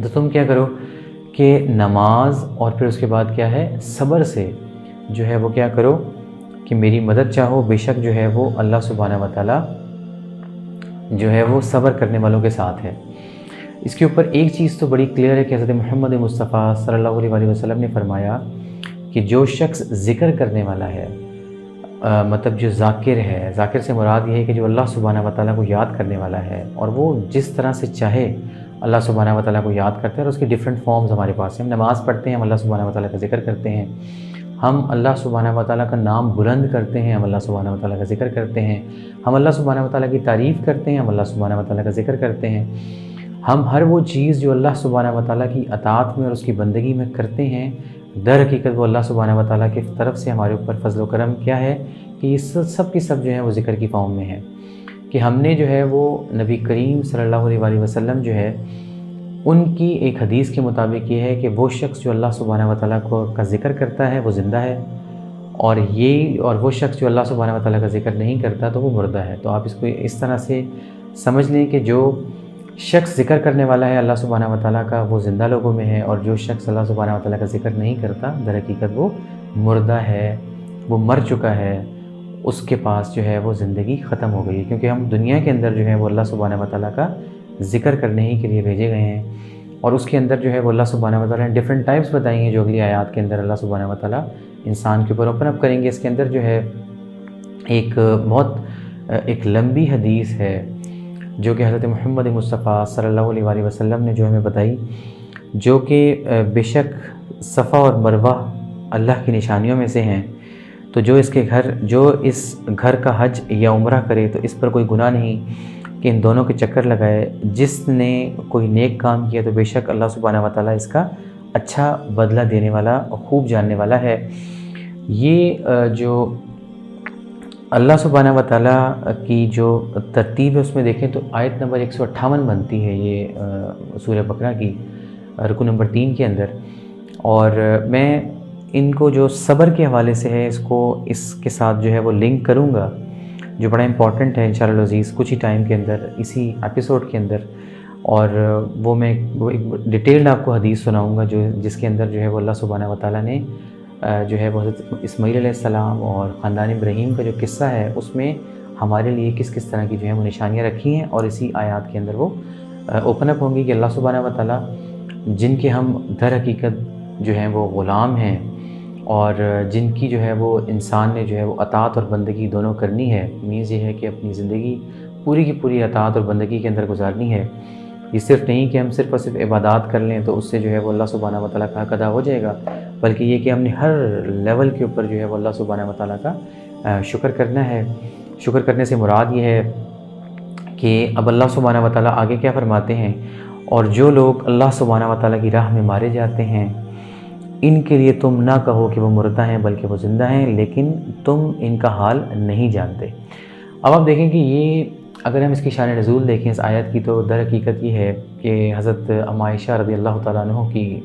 تو تم کیا کرو کہ نماز اور پھر اس کے بعد کیا ہے صبر سے جو ہے وہ کیا کرو کہ میری مدد چاہو، بے شک جو ہے وہ اللہ سبحانہ و تعالیٰ جو ہے وہ صبر کرنے والوں کے ساتھ ہے۔ اس کے اوپر ایک چیز تو بڑی کلیئر ہے کہ حضرت محمد مصطفیٰ صلی اللہ علیہ وسلم نے فرمایا کہ جو شخص ذکر کرنے والا ہے، مطلب جو ذاکر ہے، ذاکر سے مراد یہ ہے کہ جو اللہ سبحانہ و تعالیٰ کو یاد کرنے والا ہے، اور وہ جس طرح سے چاہے اللہ سبحانہ و تعالیٰ کو یاد کرتے ہیں، اور اس کی ڈیفرنٹ فارمز ہمارے پاس ہیں۔ ہم نماز پڑھتے ہیں، ہم اللہ سبحانہ و تعالیٰ کا ذکر کرتے ہیں، ہم اللہ سبحانہ و تعالیٰ کا نام بلند کرتے ہیں، ہم اللہ سبحانہ و تعالیٰ کا ذکر کرتے ہیں، ہم اللہ سبحانہ و تعالیٰ کی تعریف کرتے ہیں، ہم اللہ سبحانہ و تعالیٰ کا ذکر کرتے ہیں، ہم ہر وہ چیز جو اللہ سبحانہ و تعالیٰ کی اطاعت میں اور اس کی بندگی میں کرتے ہیں، در حقیقت وہ اللہ سبحانہ و تعالیٰ کی طرف سے ہمارے اوپر فضل و کرم کیا ہے کہ یہ سب کی سب جو ہے وہ ذکر کی فارم میں ہے، کہ ہم نے جو ہے وہ نبی کریم صلی اللہ علیہ وسلم جو ہے ان کی ایک حدیث کے مطابق یہ ہے کہ وہ شخص جو اللہ سبحانہ و تعالیٰ کا ذکر کرتا ہے وہ زندہ ہے، اور وہ شخص جو اللہ سبحانہ و تعالیٰ کا ذکر نہیں کرتا تو وہ مردہ ہے۔ تو آپ اس کو اس طرح سے سمجھ لیں کہ جو شخص ذکر کرنے والا ہے اللہ سبحانہ و تعالیٰ کا وہ زندہ لوگوں میں ہے، اور جو شخص اللہ سبحانہ و تعالیٰ کا ذکر نہیں کرتا در حقیقت وہ مردہ ہے، وہ مر چکا ہے، اس کے پاس جو ہے وہ زندگی ختم ہو گئی ہے، کیونکہ ہم دنیا کے اندر جو ہے وہ اللہ سبحانہ و تعالیٰ کا ذکر کرنے ہی کے لیے بھیجے گئے ہیں، اور اس کے اندر جو ہے وہ اللہ سبحانہ و تعالیٰ نے ڈیفرنٹ ٹائپس بتائی ہیں، جو اگلی آیات کے اندر اللہ سبحانہ و تعالیٰ انسان کے اوپر اوپن اپ کریں گے۔ اس کے اندر جو ہے ایک لمبی حدیث ہے جو کہ حضرت محمد مصطفیٰ صلی اللہ علیہ وسلم نے جو ہمیں بتائی، جو کہ بے شک صفا اور مروہ اللہ کی نشانیوں میں سے ہیں، تو جو اس گھر کا حج یا عمرہ کرے تو اس پر کوئی گناہ نہیں کہ ان دونوں کے چکر لگائے، جس نے کوئی نیک کام کیا تو بے شک اللہ سبحانہ و تعالیٰ اس کا اچھا بدلہ دینے والا اور خوب جاننے والا ہے۔ یہ جو اللہ سبحانہ و تعالیٰ کی جو ترتیب ہے اس میں دیکھیں تو آیت نمبر 158 بنتی ہے یہ سورہ بقرہ کی رکو نمبر 3 کے اندر، اور میں ان کو جو صبر کے حوالے سے ہے اس کے ساتھ جو ہے وہ لنک کروں گا، جو بڑا امپورٹنٹ ہے انشاءاللہ العزیز کچھ ہی ٹائم کے اندر اسی ایپیسوڈ کے اندر، اور وہ ایک ڈیٹیلڈ آپ کو حدیث سناؤں گا جس کے اندر جو ہے وہ اللہ سبحانہ و تعالیٰ نے جو ہے وہ حضرت اسماعیل علیہ السلام اور خاندان ابراہیم کا جو قصہ ہے اس میں ہمارے لیے کس طرح کی جو ہے وہ نشانیاں رکھی ہیں، اور اسی آیات کے اندر وہ اوپن اپ ہوں گی کہ اللہ سبحانہ و تعالیٰ جن کے ہم در حقیقت جو ہیں وہ غلام ہیں، اور جن کی جو ہے وہ انسان نے جو ہے وہ اطاعت اور بندگی دونوں کرنی ہے، مینز یہ ہے کہ اپنی زندگی پوری کی پوری اطاعت اور بندگی کے اندر گزارنی ہے۔ یہ صرف نہیں کہ ہم صرف اور صرف عبادات کر لیں تو اس سے جو ہے وہ اللہ سبحانہ و تعالیٰ کا حق ادا ہو جائے گا، بلکہ یہ کہ ہم نے ہر لیول کے اوپر جو ہے وہ اللہ سبحانہ و تعالیٰ کا شکر کرنا ہے۔ شکر کرنے سے مراد یہ ہے کہ اب اللہ سبحانہ و تعالیٰ آگے کیا فرماتے ہیں، اور جو لوگ اللہ سبحانہ و تعالیٰ کی راہ میں مارے جاتے ہیں ان کے لیے تم نہ کہو کہ وہ مردہ ہیں بلکہ وہ زندہ ہیں، لیکن تم ان کا حال نہیں جانتے۔ اب آپ دیکھیں کہ یہ اگر ہم اس کی شان نزول دیکھیں اس آیت کی تو در حقیقت یہ ہے کہ حضرت ام عائشہ رضی اللہ تعالیٰ عنہ کی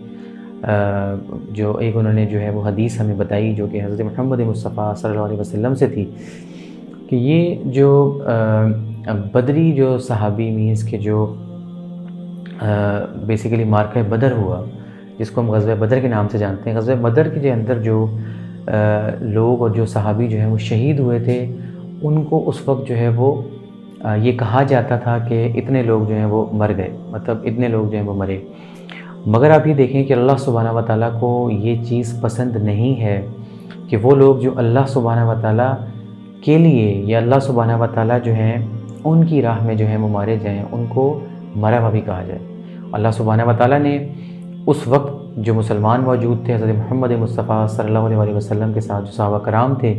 جو ایک انہوں نے جو ہے وہ حدیث ہمیں بتائی جو کہ حضرت محمد مصطفیٰ صلی اللہ علیہ وسلم سے تھی، کہ یہ جو بدری جو صحابی مینس کے جو بیسیکلی مارکہ بدر ہوا، جس کو ہم غزوہ بدر کے نام سے جانتے ہیں، غزوہ بدر کے اندر جو لوگ اور جو صحابی جو ہیں وہ شہید ہوئے تھے، ان کو اس وقت جو ہے وہ یہ کہا جاتا تھا کہ اتنے لوگ جو ہیں وہ مر گئے، مطلب اتنے لوگ جو ہیں وہ مرے، مگر آپ یہ دیکھیں کہ اللہ سبحانہ و تعالیٰ کو یہ چیز پسند نہیں ہے کہ وہ لوگ جو اللہ سبحانہ و تعالیٰ کے لیے یا اللہ سبحانہ و تعالیٰ جو ہیں ان کی راہ میں جو ہیں وہ مارے جائیں، ان کو مرا ہوا بھی کہا جائے۔ اللہ سبحانہ و تعالیٰ نے اس وقت جو مسلمان موجود تھے حضرت محمد مصطفیٰ صلی اللہ علیہ وسلم کے ساتھ جو صحابہ کرام تھے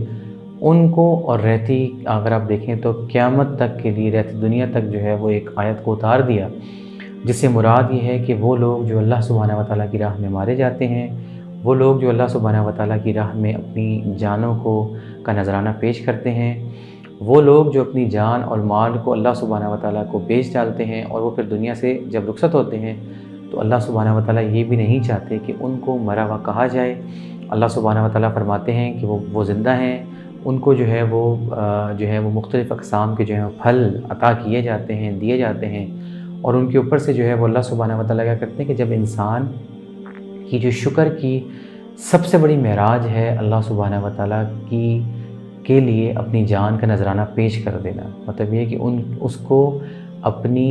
ان کو، اور رہتی اگر آپ دیکھیں تو قیامت تک کے لیے رہتی دنیا تک جو ہے وہ ایک آیت کو اتار دیا، جس سے مراد یہ ہے کہ وہ لوگ جو اللہ سبحانہ و تعالیٰ کی راہ میں مارے جاتے ہیں، وہ لوگ جو اللہ سبحانہ و تعالیٰ کی راہ میں اپنی جانوں کا نذرانہ پیش کرتے ہیں، وہ لوگ جو اپنی جان اور مال کو اللہ سبحانہ و تعالیٰ کو بیچ ڈالتے ہیں، اور وہ پھر دنیا سے جب رخصت ہوتے ہیں تو اللہ سبحانہ و تعالیٰ یہ بھی نہیں چاہتے کہ ان کو مرا ہوا کہا جائے۔ اللہ سبحانہ و تعالیٰ فرماتے ہیں کہ وہ زندہ ہیں، ان کو جو ہے وہ مختلف اقسام کے جو ہیں پھل عطا کیے جاتے ہیں، دیے جاتے ہیں، اور ان کے اوپر سے جو ہے وہ اللہ سبحانہ و تعالیٰ کیا کرتے ہیں کہ جب انسان کی جو شکر کی سب سے بڑی معراج ہے اللہ سبحانہ و تعالیٰ کی کے لیے اپنی جان کا نذرانہ پیش کر دینا، مطلب یہ کہ اس کو اپنی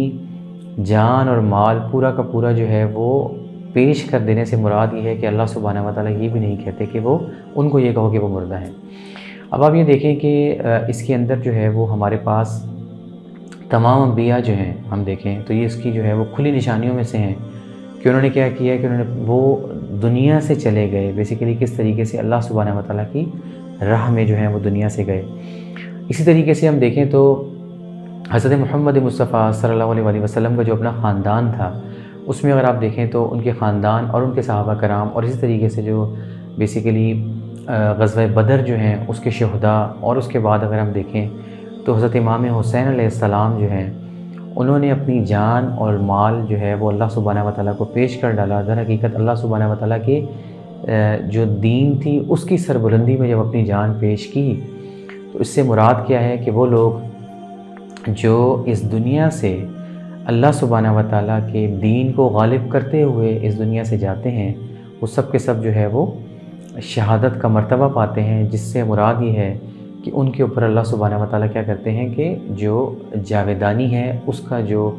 جان اور مال پورا کا پورا جو ہے وہ پیش کر دینے سے مراد یہ ہے کہ اللہ سبحانہ و تعالیٰ یہ بھی نہیں کہتے کہ وہ ان کو یہ کہو کہ وہ مردہ ہیں۔ اب آپ یہ دیکھیں کہ اس کے اندر جو ہے وہ ہمارے پاس تمام انبیاء جو ہیں ہم دیکھیں تو یہ اس کی جو ہے وہ کھلی نشانیوں میں سے ہیں کہ انہوں نے کیا کیا کہ انہوں نے وہ دنیا سے چلے گئے، بیسیکلی کس طریقے سے اللہ سبحانہ و تعالیٰ کی راہ میں جو ہے وہ دنیا سے گئے۔ اسی طریقے سے ہم دیکھیں تو حضرت محمد مصطفیٰ صلی اللہ علیہ وسلم کا جو اپنا خاندان تھا، اس میں اگر آپ دیکھیں تو ان کے خاندان اور ان کے صحابہ کرام اور اسی طریقے سے جو بیسیکلی غزوہ بدر جو ہیں اس کے شہداء، اور اس کے بعد اگر ہم دیکھیں تو حضرت امام حسین علیہ السلام جو ہیں انہوں نے اپنی جان اور مال جو ہے وہ اللہ سبحانہ و تعالیٰ کو پیش کر ڈالا۔ در حقیقت اللہ سبحانہ و تعالیٰ کے جو دین تھی اس کی سربلندی میں جب اپنی جان پیش کی تو اس سے مراد کیا ہے کہ وہ لوگ جو اس دنیا سے اللہ سبحانہ و تعالیٰ کے دین کو غالب کرتے ہوئے اس دنیا سے جاتے ہیں، وہ سب کے سب جو ہے وہ شہادت کا مرتبہ پاتے ہیں، جس سے مراد یہ ہے کہ ان کے اوپر اللہ سبحانہ و تعالیٰ کیا کرتے ہیں کہ جو جاویدانی ہے اس کا جو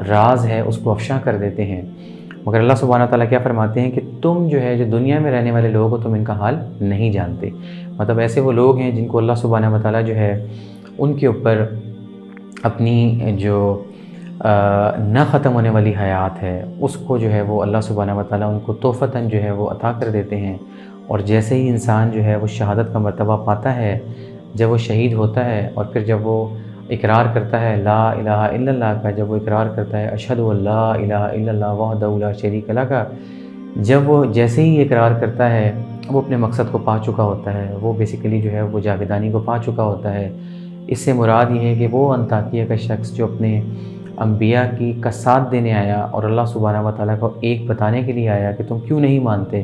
راز ہے اس کو افشاں کر دیتے ہیں۔ مگر اللہ سبحانہ و تعالیٰ کیا فرماتے ہیں کہ تم جو ہے جو دنیا میں رہنے والے لوگ ہو تم ان کا حال نہیں جانتے، مطلب ایسے وہ لوگ ہیں جن کو اللہ سبحانہ و تعالیٰ جو ہے ان کے اوپر اپنی جو نہ ختم ہونے والی حیات ہے اس کو جو ہے وہ اللہ سبحانہ و تعالیٰ ان کو تحفتاً جو ہے وہ عطا کر دیتے ہیں، اور جیسے ہی انسان جو ہے وہ شہادت کا مرتبہ پاتا ہے، جب وہ شہید ہوتا ہے اور پھر جب وہ اقرار کرتا ہے لا الہ الا اللہ کا، جب وہ اقرار کرتا ہے اشہد ان لا الہ الا اللہ وحدہ لا شریک لہ کا، جب وہ جیسے ہی اقرار کرتا ہے وہ اپنے مقصد کو پا چکا ہوتا ہے، وہ بیسیکلی جو ہے وہ جاویدانی کو پا چکا ہوتا ہے۔ اس سے مراد یہ ہے کہ وہ انطاکیہ کا شخص جو اپنے انبیاء کا ساتھ دینے آیا اور اللہ سبحانہ و تعالیٰ کو ایک بتانے کے لیے آیا کہ تم کیوں نہیں مانتے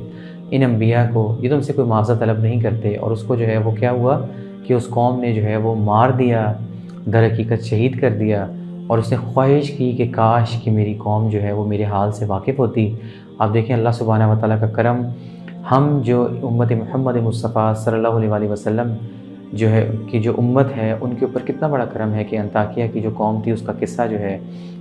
ان انبیاء کو، یہ تم سے کوئی معاوضہ طلب نہیں کرتے، اور اس کو جو ہے وہ کیا ہوا کہ اس قوم نے جو ہے وہ مار دیا، در حقیقت شہید کر دیا، اور اس نے خواہش کی کہ کاش کہ میری قوم جو ہے وہ میرے حال سے واقف ہوتی۔ آپ دیکھیں اللہ سبحانہ و تعالیٰ کا کرم، ہم جو امت محمد مصطفیٰ صلی اللہ علیہ وسلم جو ہے کہ جو امت ہے ان کے اوپر کتنا بڑا کرم ہے کہ انطاکیہ کی جو قوم تھی اس کا قصہ جو ہے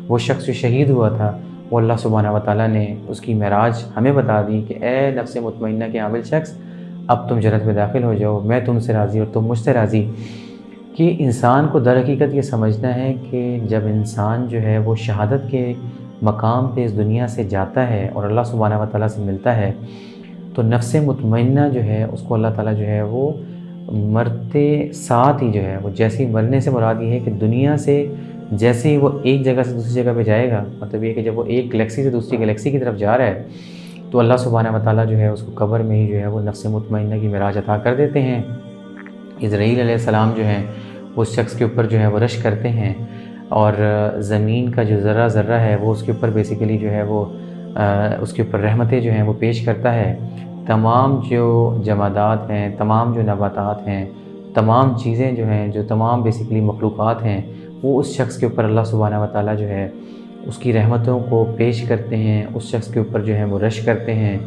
وہ شخص جو شہید ہوا تھا وہ اللہ سبحانہ و تعالیٰ نے اس کی معراج ہمیں بتا دی کہ اے نفس مطمئنہ کے عامل شخص اب تم جنت میں داخل ہو جاؤ، میں تم سے راضی اور تم مجھ سے راضی۔ کہ انسان کو در حقیقت یہ سمجھنا ہے کہ جب انسان جو ہے وہ شہادت کے مقام پہ اس دنیا سے جاتا ہے اور اللہ سبحانہ و تعالیٰ سے ملتا ہے تو نفس مطمئنہ جو ہے اس کو اللہ تعالیٰ جو ہے وہ مرتے ساتھ ہی جو ہے وہ جیسے ہی مرنے سے مراد یہ ہے کہ دنیا سے جیسے ہی وہ ایک جگہ سے دوسری جگہ پہ جائے گا، مطلب یہ کہ جب وہ ایک گلیکسی سے دوسری گلیکسی کی طرف جا رہا ہے تو اللہ سبحانہ و تعالیٰ جو ہے اس کو قبر میں ہی جو ہے وہ نفس مطمئنہ کی معراج عطا کر دیتے ہیں۔ اسرائیل علیہ السلام جو ہیں اس شخص کے اوپر جو ہے وہ رش کرتے ہیں اور زمین کا جو ذرہ ذرہ ہے وہ اس کے اوپر بیسیکلی جو ہے وہ اس کے اوپر رحمتیں جو ہیں وہ پیش کرتا ہے۔ تمام جو جمادات ہیں، تمام جو نباتات ہیں، تمام چیزیں جو ہیں، جو تمام بیسیکلی مخلوقات ہیں وہ اس شخص کے اوپر اللہ سبحانہ و تعالیٰ جو ہے اس کی رحمتوں کو پیش کرتے ہیں، اس شخص کے اوپر جو ہے وہ رش کرتے ہیں۔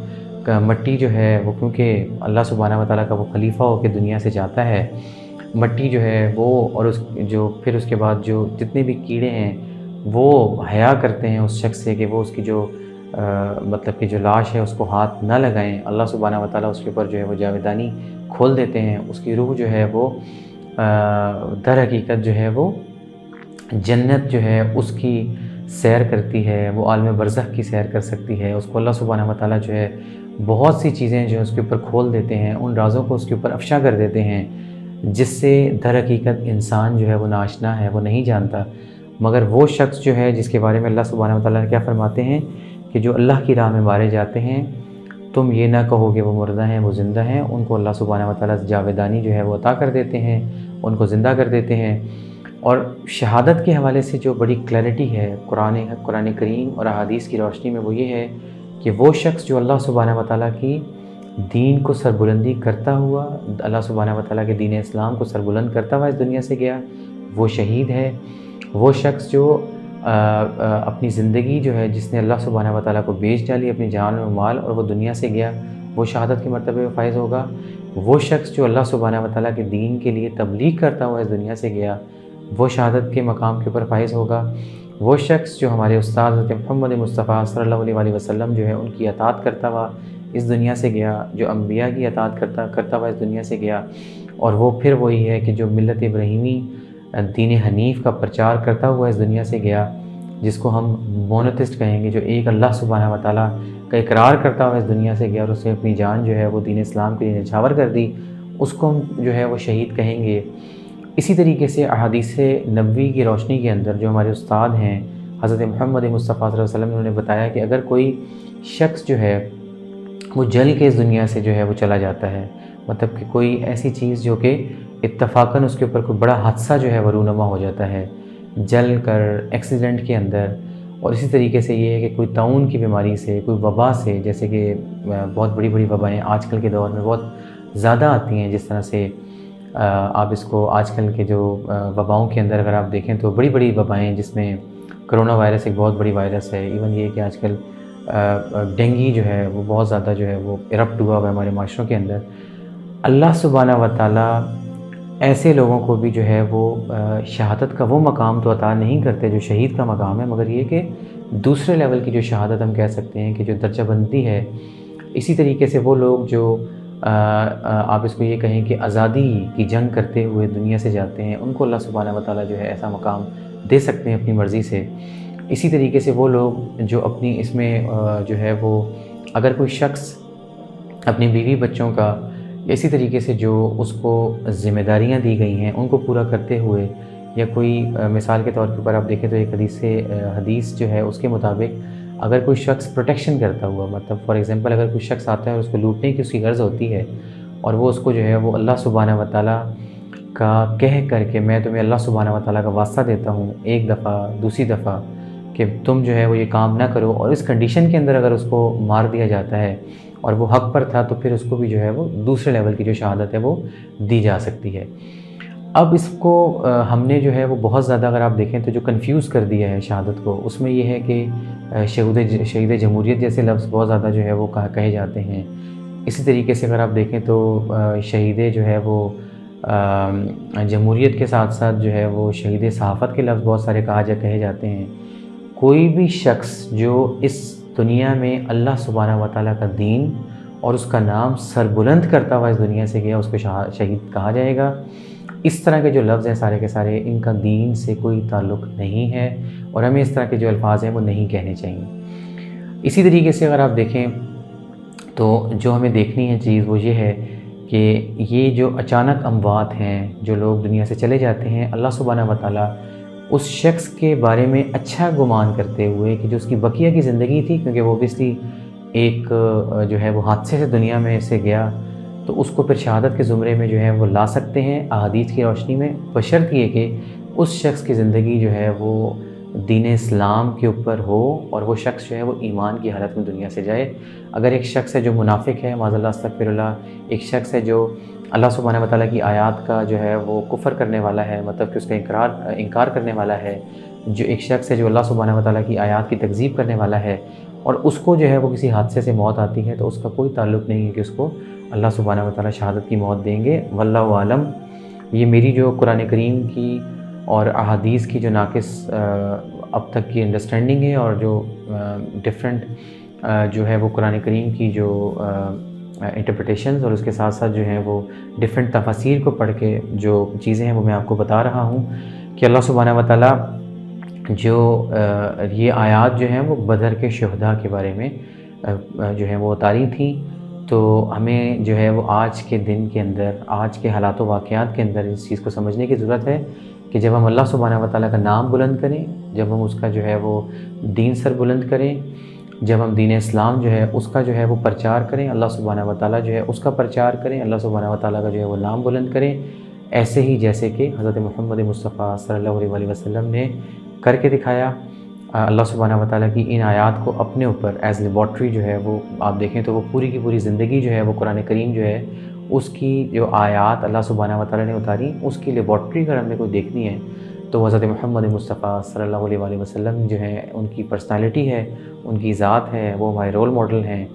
مٹی جو ہے وہ کیونکہ اللہ سبحانہ و تعالیٰ کا وہ خلیفہ ہو کے دنیا سے جاتا ہے، مٹی جو ہے وہ اور پھر اس کے بعد جو جتنے بھی کیڑے ہیں وہ حیا کرتے ہیں اس شخص سے کہ وہ اس کی جو مطلب کہ جو لاش ہے اس کو ہاتھ نہ لگائیں۔ اللہ سبحانہ و تعالیٰ اس کے اوپر جو ہے وہ جاویدانی کھول دیتے ہیں، اس کی روح جو ہے وہ در حقیقت جو ہے وہ جنت جو ہے اس کی سیر کرتی ہے، وہ عالم برزخ کی سیر کر سکتی ہے۔ اس کو اللہ سبحانہ و تعالیٰ جو ہے بہت سی چیزیں جو اس کے اوپر کھول دیتے ہیں، ان رازوں کو اس کے اوپر افشا کر دیتے ہیں، جس سے در حقیقت انسان جو ہے وہ ناشنا ہے، وہ نہیں جانتا۔ مگر وہ شخص جو ہے جس کے بارے میں اللہ سبحانہ و تعالیٰ نے کیا فرماتے ہیں کہ جو اللہ کی راہ میں مارے جاتے ہیں تم یہ نہ کہو کہ وہ مردہ ہیں، وہ زندہ ہیں، ان کو اللہ سبحانہ و تعالیٰ جاویدانی جو ہے وہ عطا کر دیتے ہیں، ان کو زندہ کر دیتے ہیں۔ اور شہادت کے حوالے سے جو بڑی کلیئرٹی ہے قرآن کریم اور احادیث کی روشنی میں وہ یہ ہے کہ وہ شخص جو اللہ سبحانہ و تعالیٰ کی دین کو سربلندی کرتا ہوا، اللہ سبحانہ و تعالیٰ کے دین اسلام کو سربلند کرتا ہوا اس دنیا سے گیا، وہ شہید ہے۔ وہ شخص جو اپنی زندگی جو ہے جس نے اللہ سبحانہ و تعالیٰ کو بیچ ڈالی، اپنی جان و مال، اور وہ دنیا سے گیا، وہ شہادت کے مرتبے میں فائز ہوگا۔ وہ شخص جو اللہ سبحانہ و تعالیٰ کے دین کے لیے تبلیغ کرتا ہوا اس دنیا سے گیا، وہ شہادت کے مقام کے اوپر فائز ہوگا۔ وہ شخص جو ہمارے استاد حضرت محمد مصطفیٰ صلی اللہ علیہ وآلہ وسلم جو ہے ان کی اطاعت کرتا ہوا اس دنیا سے گیا، جو انبیاء کی اطاعت کرتا ہوا اس دنیا سے گیا، اور وہ پھر وہی ہے کہ جو ملت ابراہیمی دین حنیف کا پرچار کرتا ہوا اس دنیا سے گیا، جس کو ہم مونوتھسٹ کہیں گے، جو ایک اللہ سبحانہ و تعالیٰ کا اقرار کرتا ہوا اس دنیا سے گیا اور اس نے اپنی جان جو ہے وہ دین اسلام کے لیے نچھاور کر دی، اس کو ہم جو ہے وہ شہید کہیں گے۔ اسی طریقے سے احادیث نبوی کی روشنی کے اندر جو ہمارے استاد ہیں حضرت محمد مصطفیٰ صلی اللہ علیہ وسلم نے انہوں نے بتایا کہ اگر کوئی شخص جو ہے وہ جل کے اس دنیا سے جو ہے وہ چلا جاتا ہے، مطلب کہ کوئی ایسی چیز جو کہ اتفاقاً اس کے اوپر کوئی بڑا حادثہ جو ہے وہ رونما ہو جاتا ہے جل کر ایکسیڈنٹ کے اندر، اور اسی طریقے سے یہ ہے کہ کوئی طاعون کی بیماری سے، کوئی وبا سے، جیسے کہ بہت بڑی بڑی وبائیں آج کل کے دور میں بہت زیادہ آتی ہیں، جس طرح سے آپ اس کو آج کل کے جو وباؤں کے اندر اگر آپ دیکھیں تو بڑی بڑی وبائیں، جس میں کرونا وائرس ایک بہت بڑی وائرس ہے، ایون یہ کہ آج کل ڈینگی جو ہے وہ بہت زیادہ جو ہے وہ ایرپٹ ہوا ہے ہمارے معاشروں کے اندر۔ اللہ سبحانہ و تعالیٰ ایسے لوگوں کو بھی جو ہے وہ شہادت کا وہ مقام تو عطا نہیں کرتے جو شہید کا مقام ہے، مگر یہ کہ دوسرے لیول کی جو شہادت ہم کہہ سکتے ہیں کہ جو درجہ بندی ہے، اسی طریقے سے وہ لوگ جو آپ اس کو یہ کہیں کہ آزادی کی جنگ کرتے ہوئے دنیا سے جاتے ہیں، ان کو اللہ سبحانہ و تعالیٰ جو ہے ایسا مقام دے سکتے ہیں اپنی مرضی سے۔ اسی طریقے سے وہ لوگ جو اپنی اس میں جو ہے وہ اگر کوئی شخص اپنی بیوی بچوں کا، اسی طریقے سے جو اس کو ذمہ داریاں دی گئی ہیں ان کو پورا کرتے ہوئے، یا کوئی مثال کے طور کے اوپر آپ دیکھیں تو ایک حدیث جو ہے اس کے مطابق اگر کوئی شخص پروٹیکشن کرتا ہوا، مطلب فار ایگزامپل اگر کوئی شخص آتا ہے اور اس کو لوٹنے کی اس کی غرض ہوتی ہے، اور وہ اس کو جو ہے وہ اللہ سبحانہ و تعالیٰ کا کہہ کر کے میں تمہیں اللہ سبحانہ و تعالیٰ کا واسطہ دیتا ہوں ایک دفعہ دوسری دفعہ کہ تم جو ہے وہ یہ کام نہ کرو، اور اس کنڈیشن کے اندر اگر اس کو مار دیا جاتا ہے اور وہ حق پر تھا، تو پھر اس کو بھی جو ہے وہ دوسرے لیول کی جو شہادت ہے وہ دی جا سکتی ہے۔ اب اس کو ہم نے جو ہے وہ بہت زیادہ اگر آپ دیکھیں تو جو کنفیوز کر دیا ہے شہادت کو، اس میں یہ ہے کہ شہید جمہوریت جیسے لفظ بہت زیادہ جو ہے وہ کہے جاتے ہیں۔ اسی طریقے سے اگر آپ دیکھیں تو شہید جو ہے وہ جمہوریت کے ساتھ ساتھ جو ہے وہ شہید صحافت کے لفظ بہت سارے کہے جاتے ہیں۔ کوئی بھی شخص جو اس دنیا میں اللہ سبحانہ و تعالیٰ کا دین اور اس کا نام سربلند کرتا ہوا اس دنیا سے گیا، اس کو شہید کہا جائے گا۔ اس طرح کے جو لفظ ہیں سارے کے سارے، ان کا دین سے کوئی تعلق نہیں ہے، اور ہمیں اس طرح کے جو الفاظ ہیں وہ نہیں کہنے چاہیے۔ اسی طریقے سے اگر آپ دیکھیں تو جو ہمیں دیکھنی ہے چیز وہ یہ ہے کہ یہ جو اچانک اموات ہیں، جو لوگ دنیا سے چلے جاتے ہیں، اللہ سبحانہ و تعالیٰ اس شخص کے بارے میں اچھا گمان کرتے ہوئے کہ جو اس کی بقیہ کی زندگی تھی، کیونکہ وہ اوبیسلی ایک جو ہے وہ حادثے سے دنیا میں سے گیا، تو اس کو پھر شہادت کے زمرے میں جو ہے وہ لا سکتے ہیں احادیث کی روشنی میں، بشرط یہ کہ اس شخص کی زندگی جو ہے وہ دین اسلام کے اوپر ہو، اور وہ شخص جو ہے وہ ایمان کی حالت میں دنیا سے جائے۔ اگر ایک شخص ہے جو منافق ہے، معاذ اللہ استغفر اللہ، ایک شخص ہے جو اللہ سبحانہ و تعالیٰ کی آیات کا جو ہے وہ کفر کرنے والا ہے، مطلب کہ اس کا انکار کرنے والا ہے، جو ایک شخص ہے جو اللہ سبحانہ و تعالیٰ کی آیات کی تکذیب کرنے والا ہے، اور اس کو جو ہے وہ کسی حادثے سے موت آتی ہے، تو اس کا کوئی تعلق نہیں ہے کہ اس کو اللہ سبحانہ و تعالیٰ شہادت کی موت دیں گے۔ واللہ عالم۔ یہ میری جو قرآن کریم کی اور احادیث کی جو ناقص اب تک کی انڈرسٹینڈنگ ہے، اور جو ڈفرینٹ جو ہے وہ قرآن کریم کی جو انٹرپریٹیشنز، اور اس کے ساتھ ساتھ جو ہے وہ ڈفرینٹ تفاسیر کو پڑھ کے جو چیزیں ہیں وہ میں آپ کو بتا رہا ہوں کہ اللہ سبحانہ و تعالیٰ جو یہ آیات جو ہیں وہ بدر کے شہداء کے بارے میں جو ہے وہ اتاری تھیں، تو ہمیں جو ہے وہ آج کے دن کے اندر، آج کے حالات و واقعات کے اندر اس چیز کو سمجھنے کی ضرورت ہے کہ جب ہم اللہ سبحانہ و تعالیٰ کا نام بلند کریں، جب ہم اس کا جو ہے وہ دین سر بلند کریں، جب ہم دین اسلام جو ہے اس کا جو ہے وہ پرچار کریں، اللہ سبحانہ و تعالیٰ جو ہے اس کا پرچار کریں، اللہ سبحانہ و تعالیٰ کا جو ہے وہ نام بلند کریں، ایسے ہی جیسے کہ حضرت محمد مصطفیٰ صلی اللہ علیہ وآلہ وسلم نے کر کے دکھایا۔ اللہ سبحانہ و تعالیٰ کی ان آیات کو اپنے اوپر ایز لیبارٹری جو ہے وہ آپ دیکھیں تو وہ پوری کی پوری زندگی جو ہے وہ قرآن کریم جو ہے اس کی جو آیات اللہ سبحانہ و تعالیٰ نے اتاری، اس کی لیبارٹری اگر ہمیں کوئی دیکھنی ہے تو حضرت محمد مصطفیٰ صلی اللہ علیہ وآلہ وسلم جو ہیں ان کی پرسنالٹی ہے، ان کی ذات ہے، وہ ہمارے رول ماڈل ہیں،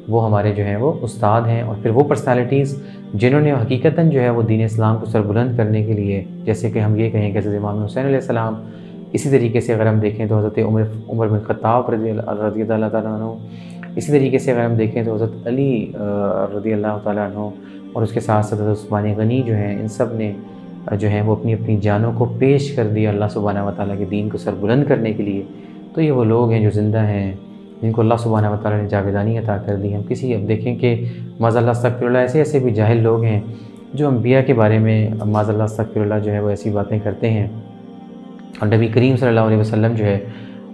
وہ ہمارے جو ہیں وہ استاد ہیں۔ اور پھر وہ پرسنالٹیز جنہوں نے حقیقتاً جو ہے وہ دین اسلام کو سربلند کرنے کے لیے، جیسے کہ ہم یہ کہیں کہ حضرت امام حسین علیہ السلام، اسی طریقے سے اگر ہم دیکھیں تو حضرت عمر بن خطاب رضی اللہ تعالیٰ عنہ، اسی طریقے سے اگر ہم دیکھیں تو حضرت علی رضی اللہ تعالیٰ عنہ، اور اس کے ساتھ ساتھ حضرت عثمان غنی جو ہیں، ان سب نے جو ہیں وہ اپنی اپنی جانوں کو پیش کر دیا اللہ سبحانہ و تعالیٰ کے دین کو سربلند کرنے کے لیے۔ تو یہ وہ لوگ ہیں جو زندہ ہیں، جن کو اللہ سبحانہ و تعالیٰ نے جاویدانی عطا کر دی۔ ہم اب دیکھیں کہ معاذ اللہ استغفر اللہ ایسے بھی جاہل لوگ ہیں جو انبیاء کے بارے میں معاذ اللہ استغفر اللہ جو ہے وہ ایسی باتیں کرتے ہیں، اور نبی کریم صلی اللہ علیہ وسلم جو ہے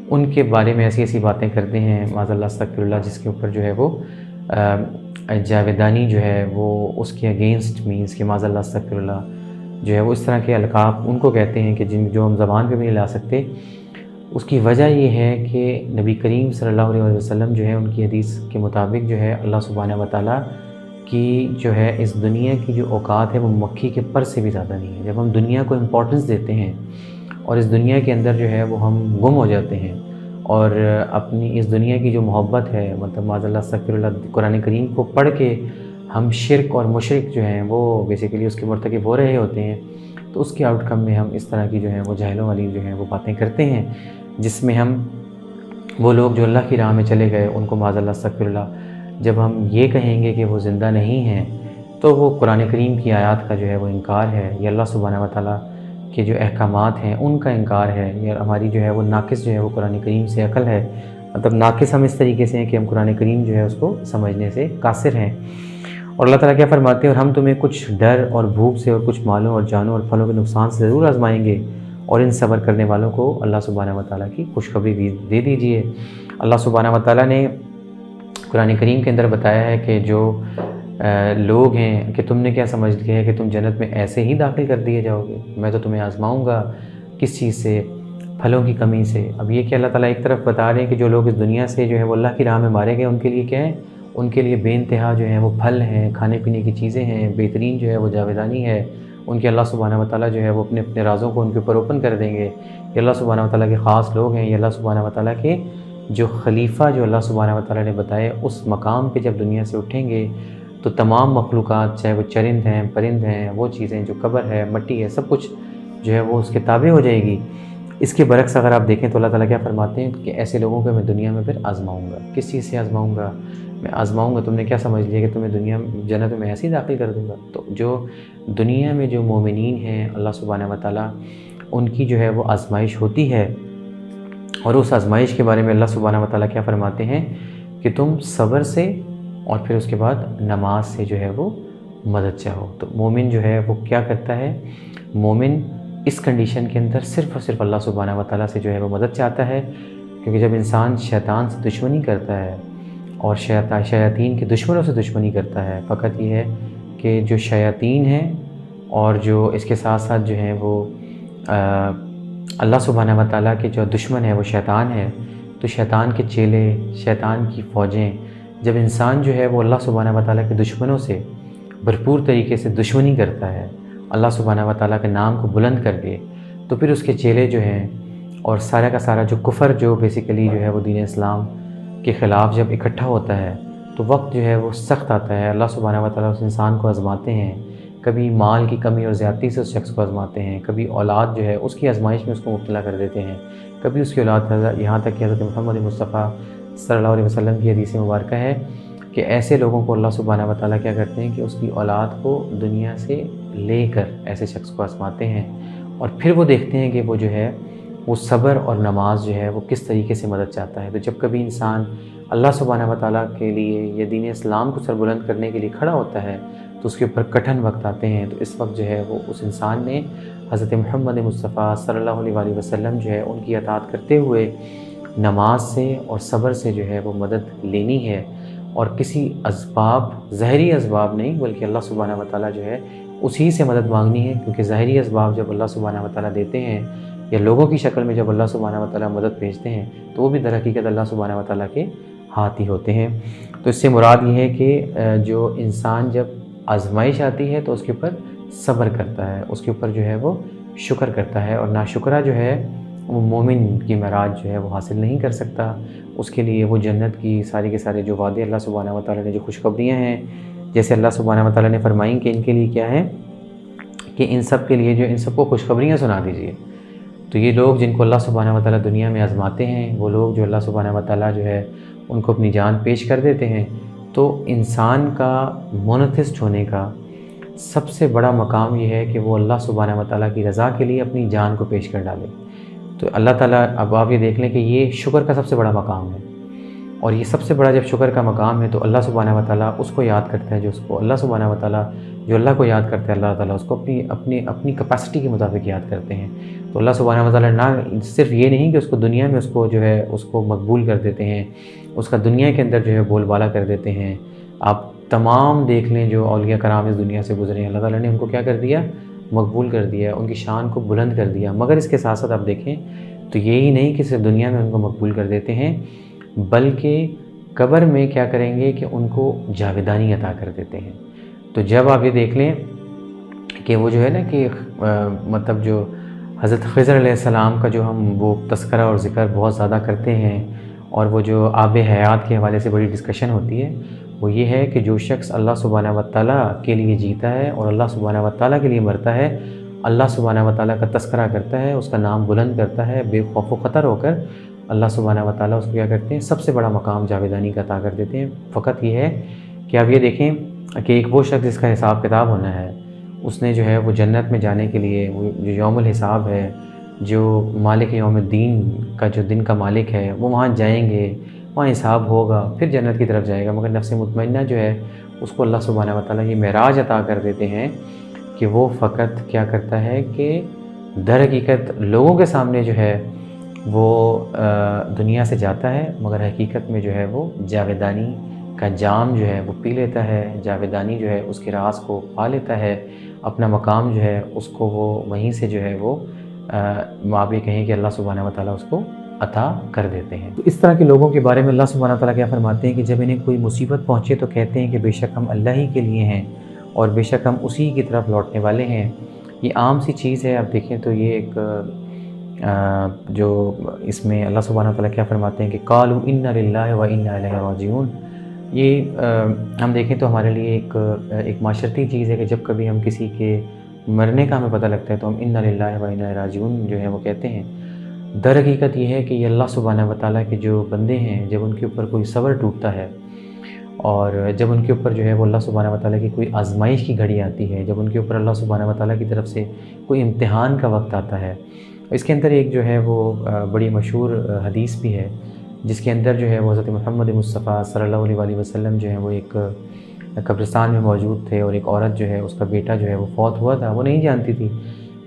ان کے بارے میں ایسی باتیں کرتے ہیں معاذ اللہ استغفر اللہ، جس کے اوپر جو ہے وہ جاویدانی جو ہے وہ اس کے اگینسٹ مینس کہ معاذ اللہ استغفر اللہ جو ہے وہ اس طرح کے القاب ان کو کہتے ہیں کہ جو ہم زبان پہ بھی نہیں لا سکتے۔ اس کی وجہ یہ ہے کہ نبی کریم صلی اللہ علیہ وسلم جو ہے ان کی حدیث کے مطابق جو ہے اللہ سبحانہ و تعالیٰ کی جو ہے اس دنیا کی جو اوقات ہے وہ مکھی کے پر سے بھی زیادہ نہیں ہے۔ جب ہم دنیا کو امپورٹنس دیتے ہیں اور اس دنیا کے اندر جو ہے وہ ہم گم ہو جاتے ہیں، اور اپنی اس دنیا کی جو محبت ہے، مطلب معاذ اللہ استغفر اللہ قرآن کریم کو پڑھ کے ہم شرک اور مشرک جو ہیں وہ بیسیکلی اس کے مرتکب ہو رہے ہوتے ہیں، تو اس کے آؤٹ کم میں ہم اس طرح کی جو ہیں وہ جاہلوں والی جو ہیں وہ باتیں کرتے ہیں، جس میں ہم وہ لوگ جو اللہ کی راہ میں چلے گئے ان کو معاذ اللہ استغفر اللہ جب ہم یہ کہیں گے کہ وہ زندہ نہیں ہیں، تو وہ قرآن کریم کی آیات کا جو ہے وہ انکار ہے، یا اللہ سبحانہ و تعالیٰ کے جو احکامات ہیں ان کا انکار ہے، یا ہماری جو ہے وہ ناقص جو ہے وہ قرآن کریم سے عقل ہے۔ مطلب ناقص ہم اس طریقے سے ہیں کہ ہم قرآن کریم جو ہے اس کو سمجھنے سے قاصر ہیں۔ اور اللہ تعالیٰ کیا فرماتے ہیں، اور ہم تمہیں کچھ ڈر اور بھوک سے اور کچھ مالوں اور جانوں اور پھلوں کے نقصان سے ضرور آزمائیں گے، اور ان صبر کرنے والوں کو اللہ سبحانہ و تعالیٰ کی خوشخبری بھی دے دیجیے۔ اللہ سبحانہ و تعالیٰ نے قرآن کریم کے اندر بتایا ہے کہ جو لوگ ہیں کہ تم نے کیا سمجھ لیا ہے کہ تم جنت میں ایسے ہی داخل کر دیے جاؤ گے، میں تو تمہیں آزماؤں گا کس چیز سے، پھلوں کی کمی سے۔ اب یہ کہ اللہ تعالیٰ ایک طرف بتا رہے ہیں کہ جو لوگ اس دنیا سے جو ہے وہ اللہ کی راہ میں مارے گئے، ان کے لیے کیا ہے، ان کے لیے بے انتہا جو ہیں وہ پھل ہیں، کھانے پینے کی چیزیں ہیں، بہترین جو ہے وہ جاویدانی ہے، ان کے اللہ سبحانہ و تعالیٰ جو ہے وہ اپنے اپنے رازوں کو ان کے اوپر اوپن کر دیں گے۔ یہ اللہ سبحانہ و تعالیٰ کے خاص لوگ ہیں، یہ اللہ سبحانہ و تعالیٰ کے جو خلیفہ جو اللہ سبحانہ و تعالیٰ نے بتائے، اس مقام پہ جب دنیا سے اٹھیں گے تو تمام مخلوقات، چاہے وہ چرند ہیں، پرند ہیں، وہ چیزیں جو قبر ہے، مٹی ہے، سب کچھ جو ہے وہ اس کے تابع ہو جائے گی۔ اس کے برعکس اگر آپ دیکھیں تو اللہ تعالیٰ کیا فرماتے ہیں کہ ایسے لوگوں کو میں دنیا میں پھر آزماؤں گا۔ کس چیز سے آزماؤں گا؟ میں آزماؤں گا، تم نے کیا سمجھ لیا کہ تمہیں دنیا جنت میں ایسے ہی داخل کر دوں گا؟ تو جو دنیا میں جو مومنین ہیں اللہ سبحانہ و تعالیٰ ان کی جو ہے وہ آزمائش ہوتی ہے، اور اس آزمائش کے بارے میں اللہ سبحانہ و تعالیٰ کیا فرماتے ہیں کہ تم صبر سے اور پھر اس کے بعد نماز سے جو ہے وہ مدد چاہو۔ تو مومن جو ہے وہ کیا کرتا ہے، مومن اس کنڈیشن کے اندر صرف اور صرف اللہ سبحانہ و تعالیٰ سے جو ہے وہ مدد چاہتا ہے، کیونکہ جب انسان شیطان سے دشمنی کرتا ہے اور شیاطین کے دشمنوں سے دشمنی کرتا ہے، فقط یہ ہے کہ جو شیاطین ہیں اور جو اس کے ساتھ ساتھ جو ہیں وہ اللہ سبحانہ و تعالیٰ کے جو دشمن ہے وہ شیطان ہے، تو شیطان کے چیلے، شیطان کی فوجیں، جب انسان جو ہے وہ اللہ سبحانہ و تعالیٰ کے دشمنوں سے بھرپور طریقے سے دشمنی کرتا ہے، اللہ سبحانہ و تعالیٰ کے نام کو بلند کر کے، تو پھر اس کے چیلے جو ہیں اور سارا کا سارا جو کفر جو بیسیکلی جو ہے وہ دین اسلام کے خلاف جب اکٹھا ہوتا ہے تو وقت جو ہے وہ سخت آتا ہے۔ اللہ سبحانہ و تعالیٰ اس انسان کو آزماتے ہیں، کبھی مال کی کمی اور زیادتی سے اس شخص کو آزماتے ہیں، کبھی اولاد جو ہے اس کی آزمائش میں اس کو مبتلا کر دیتے ہیں، کبھی اس کی اولاد، یہاں تک کہ حضرت محمد مصطفیٰ صلی اللہ علیہ وسلم کی حدیث مبارکہ ہے کہ ایسے لوگوں کو اللہ سبحانہ و تعالیٰ کیا کرتے ہیں کہ اس کی اولاد کو دنیا سے لے کر ایسے شخص کو آزماتے ہیں، اور پھر وہ دیکھتے ہیں کہ وہ جو ہے وہ صبر اور نماز جو ہے وہ کس طریقے سے مدد چاہتا ہے۔ تو جب کبھی انسان اللہ سبحانہ و تعالیٰ کے لیے یا دین اسلام کو سربلند کرنے کے لیے کھڑا ہوتا ہے تو اس کے اوپر کٹھن وقت آتے ہیں، تو اس وقت جو ہے وہ اس انسان نے حضرت محمد مصطفیٰ صلی اللہ علیہ وآلہ وسلم جو ہے ان کی اطاعت کرتے ہوئے نماز سے اور صبر سے جو ہے وہ مدد لینی ہے، اور کسی اسباب، ظاہری اسباب نہیں بلکہ اللہ سبحانہ و تعالیٰ جو ہے اسی سے مدد مانگنی ہے، کیونکہ ظاہری اسباب جب اللہ سبحانہ و تعالیٰ دیتے ہیں یا لوگوں کی شکل میں جب اللہ سبحانہ و تعالیٰ مدد بھیجتے ہیں تو وہ بھی در حقیقت اللہ سبحانہ و تعالیٰ کے ہاتھ ہی ہوتے ہیں۔ تو اس سے مراد یہ ہے کہ جو انسان جب آزمائش آتی ہے تو اس کے اوپر صبر کرتا ہے، اس کے اوپر جو ہے وہ شکر کرتا ہے، اور ناشکرہ جو ہے وہ مومن کی معراج جو ہے وہ حاصل نہیں کر سکتا۔ اس کے لیے وہ جنت کی ساری کے سارے جو وعدے اللہ سبحانہ و تعالیٰ نے، جو خوشخبریاں ہیں، جیسے اللہ سبحانہ و تعالیٰ نے فرمائیں کہ ان کے لیے کیا ہے کہ ان سب کے لیے جو ان سب کو خوشخبریاں سنا دیجیے۔ تو یہ لوگ جن کو اللہ سبحانہ و تعالیٰ دنیا میں آزماتے ہیں، وہ لوگ جو اللہ سبحانہ و تعالیٰ جو ہے ان کو اپنی جان پیش کر دیتے ہیں، تو انسان کا مونوتھسٹ ہونے کا سب سے بڑا مقام یہ ہے کہ وہ اللہ سبحانہ و تعالیٰ کی رضا کے لیے اپنی جان کو پیش کر ڈالے۔ تو اللہ تعالیٰ، اب آپ یہ دیکھ لیں کہ یہ شکر کا سب سے بڑا مقام ہے، اور یہ سب سے بڑا جب شکر کا مقام ہے تو اللہ سبحانہ و تعالیٰ اس کو یاد کرتا ہے، جو اس کو اللہ سبحانہ و تعالیٰ جو اللہ کو یاد کرتا ہے، اللہ تعالیٰ اس کو اپنی کیپیسٹی کے مطابق یاد کرتے ہیں۔ تو اللہ سبحانہ و تعالیٰ نہ صرف یہ نہیں کہ اس کو دنیا میں اس کو جو ہے اس کو مقبول کر دیتے ہیں، اس کا دنیا کے اندر جو ہے بول بالا کر دیتے ہیں۔ آپ تمام دیکھ لیں جو اولیاء کرام اس دنیا سے گزرے ہیں، اللہ تعالیٰ نے ان کو کیا کر دیا؟ مقبول کر دیا، ان کی شان کو بلند کر دیا۔ مگر اس کے ساتھ ساتھ آپ دیکھیں تو یہی نہیں کہ صرف دنیا میں ان کو مقبول کر دیتے ہیں، بلکہ قبر میں کیا کریں گے کہ ان کو جاویدانی عطا کر دیتے ہیں۔ تو جب آپ یہ دیکھ لیں کہ وہ جو ہے نا کہ مطلب جو حضرت خضر علیہ السلام کا جو ہم وہ تذکرہ اور ذکر بہت زیادہ کرتے ہیں، اور وہ جو آب حیات کے حوالے سے بڑی ڈسکشن ہوتی ہے، وہ یہ ہے کہ جو شخص اللہ سبحانہ و تعالیٰ کے لیے جیتا ہے اور اللہ سبحانہ و تعالیٰ کے لیے مرتا ہے، اللہ سبحانہ و تعالیٰ کا تذکرہ کرتا ہے، اس کا نام بلند کرتا ہے، بے خوف و خطر ہو کر اللہ سبحانہ و تعالیٰ اس کو کیا کرتے ہیں؟ سب سے بڑا مقام جاویدانی کا عطا کر دیتے ہیں۔ فقط یہ ہے کہ آپ یہ دیکھیں کہ ایک وہ شخص جس کا حساب کتاب ہونا ہے، اس نے جو ہے وہ جنت میں جانے کے لیے وہ جو یوم الحساب ہے، جو مالک یوم الدین کا جو دن کا مالک ہے، وہ وہاں جائیں گے، وہاں حساب ہوگا، پھر جنت کی طرف جائے گا۔ مگر نفس مطمئنہ جو ہے اس کو اللہ سبحانہ و تعالیٰ یہ معراج عطا کر دیتے ہیں کہ وہ فقط کیا کرتا ہے کہ در حقیقت لوگوں کے سامنے جو ہے وہ دنیا سے جاتا ہے، مگر حقیقت میں جو ہے وہ جاویدانی کا جام جو ہے وہ پی لیتا ہے، جاویدانی جو ہے اس کے راز کو پا لیتا ہے، اپنا مقام جو ہے اس کو وہ وہیں سے جو ہے وہ آپ یہ کہیں کہ اللہ سبحانہ و تعالیٰ اس کو عطا کر دیتے ہیں۔ تو اس طرح کے لوگوں کے بارے میں اللہ سبحانہ و تعالیٰ کیا فرماتے ہیں کہ جب انہیں کوئی مصیبت پہنچے تو کہتے ہیں کہ بے شک ہم اللہ ہی کے لیے ہیں اور بے شک ہم اسی کی طرف لوٹنے والے ہیں۔ یہ عام سی چیز ہے۔ آپ دیکھیں تو یہ ایک جو اس میں اللہ سبحانہ و تعالیٰ کیا فرماتے ہیں کہ قالوا انا للہ و انا الیہ راجعون۔ یہ ہم دیکھیں تو ہمارے لیے ایک معاشرتی چیز ہے کہ جب کبھی ہم کسی کے مرنے کا ہمیں پتہ لگتا ہے تو ہم انا للہ و انا الیہ راجعون جو ہے وہ کہتے ہیں۔ در حقیقت یہ ہے کہ یہ اللہ سبحانہ و تعالیٰ کے جو بندے ہیں، جب ان کے اوپر کوئی صبر ٹوٹتا ہے اور جب ان کے اوپر جو ہے وہ اللہ سبحانہ و تعالیٰ کی کوئی آزمائش کی گھڑی آتی ہے، جب ان کے اوپر اللہ سبحانہ و تعالیٰ کی طرف سے کوئی امتحان کا وقت آتا ہے، اس کے اندر ایک جو ہے وہ بڑی مشہور حدیث بھی ہے جس کے اندر جو ہے وہ حضرت محمد مصطفیٰ صلی اللہ علیہ وسلم جو ہے وہ ایک قبرستان میں موجود تھے، اور ایک عورت جو ہے اس کا بیٹا جو ہے وہ فوت ہوا تھا۔ وہ نہیں جانتی تھی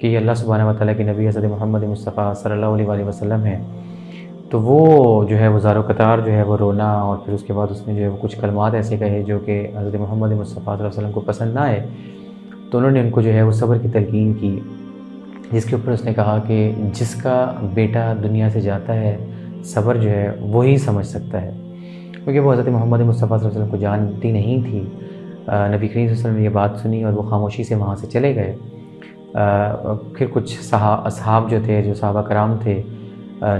کہ یہ اللہ سبحانہ و تعالیٰ کے نبی حضرت محمد مصطفیٰ صلی اللہ علیہ وسلم ہیں۔ تو وہ جو ہے وہ زار و قطار جو ہے وہ رونا، اور پھر اس کے بعد اس نے جو ہے وہ کچھ کلمات ایسے کہے جو کہ حضرت محمد مصطفیٰ صلی اللہ علیہ وسلم کو پسند نہ آئے، تو انہوں نے ان کو جو ہے وہ صبر کی تلقین کی، جس کے اوپر اس نے کہا کہ جس کا بیٹا دنیا سے جاتا ہے صبر جو ہے وہی سمجھ سکتا ہے، کیونکہ وہ حضرت محمد مصطفیٰ صلی اللہ علیہ وسلم کو جانتی نہیں تھی۔ نبی کریم صلی اللہ علیہ وسلم نے یہ بات سنی اور وہ خاموشی سے وہاں سے چلے گئے۔ پھر کچھ اصحاب جو تھے، جو صحابہ کرام تھے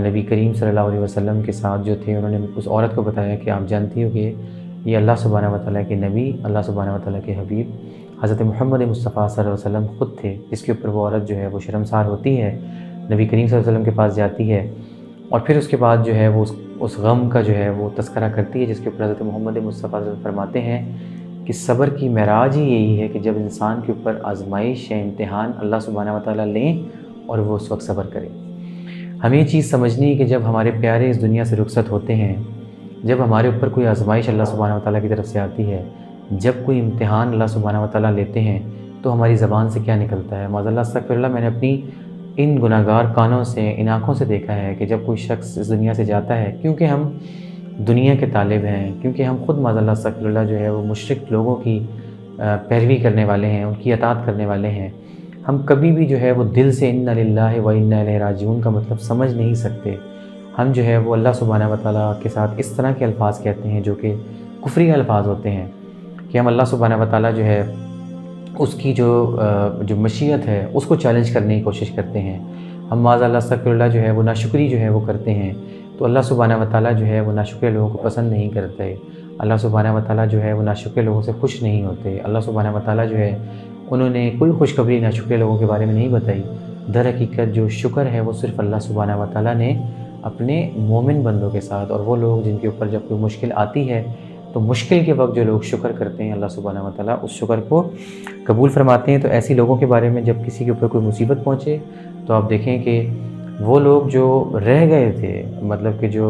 نبی کریم صلی اللہ علیہ وسلم کے ساتھ جو تھے، انہوں نے اس عورت کو بتایا کہ آپ جانتی ہو کہ یہ اللہ سبحانہ و تعالیٰ کے نبی، اللہ سبحانہ و تعالیٰ کے حبیب حضرت محمد مصطفیٰ صلی اللہ علیہ وسلم خود تھے، جس کے اوپر وہ عورت جو ہے وہ شرمسار ہوتی ہے، نبی کریم صلی اللہ علیہ وسلم کے پاس جاتی ہے، اور پھر اس کے بعد جو ہے وہ اس غم کا جو ہے وہ تذکرہ کرتی ہے، جس کے اوپر حضرت محمد مصطفیٰ صلی اللہ علیہ وسلم فرماتے ہیں کہ صبر کی معراج ہی یہی ہے کہ جب انسان کے اوپر آزمائش یا امتحان اللہ سبحانہ و تعالیٰ لیں اور وہ اس وقت صبر کرے۔ ہمیں یہ چیز سمجھنی ہے کہ جب ہمارے پیارے اس دنیا سے رخصت ہوتے ہیں، جب ہمارے اوپر کوئی آزمائش اللہ سبحانہ و تعالیٰ کی طرف سے آتی ہے، جب کوئی امتحان اللہ سبحانہ و تعالیٰ لیتے ہیں، تو ہماری زبان سے کیا نکلتا ہے؟ معاذ اللہ استغفر اللہ، میں نے اپنی ان گناہ گار کانوں سے، ان آنکھوں سے دیکھا ہے کہ جب کوئی شخص اس دنیا سے جاتا ہے، کیونکہ ہم دنیا کے طالب ہیں، کیونکہ ہم خود معاذ اللہ استغفر اللہ جو ہے وہ مشرک لوگوں کی پیروی کرنے والے ہیں، ان کی اطاعت کرنے والے ہیں، ہم کبھی بھی جو ہے وہ دل سے انا للہ و انا الیہ راجعون کا مطلب سمجھ نہیں سکتے۔ ہم جو ہے وہ اللہ سبحانہ و تعالیٰ کے ساتھ اس طرح کے الفاظ کہتے ہیں جو کہ کفری الفاظ ہوتے ہیں، کہ ہم اللہ سبحانہ و تعالیٰ جو ہے اس کی جو مشیت ہے اس کو چیلنج کرنے کی کوشش کرتے ہیں، ہم معاذ اللہ استغفر اللہ جو ہے وہ ناشکری جو ہے وہ کرتے ہیں، تو اللہ سبحانہ و تعالیٰ جو ہے وہ ناشکرے لوگوں کو پسند نہیں کرتے، اللہ سبحانہ و تعالیٰ جو ہے وہ ناشکرے لوگوں سے خوش نہیں ہوتے، اللہ سبحانہ و تعالیٰ جو ہے انہوں نے کوئی خوشخبری ناشکرے لوگوں کے بارے میں نہیں بتائی۔ در حقیقت جو شکر ہے وہ صرف اللہ سبحانہ و تعالیٰ نے اپنے مومن بندوں کے ساتھ، اور وہ لوگ جن کے اوپر جب کوئی مشکل آتی ہے تو مشکل کے وقت جو لوگ شکر کرتے ہیں اللہ سبحانہ و تعالیٰ اس شکر کو قبول فرماتے ہیں۔ تو ایسی لوگوں کے بارے میں جب کسی کے اوپر کوئی مصیبت پہنچے تو آپ دیکھیں کہ وہ لوگ جو رہ گئے تھے، مطلب کہ جو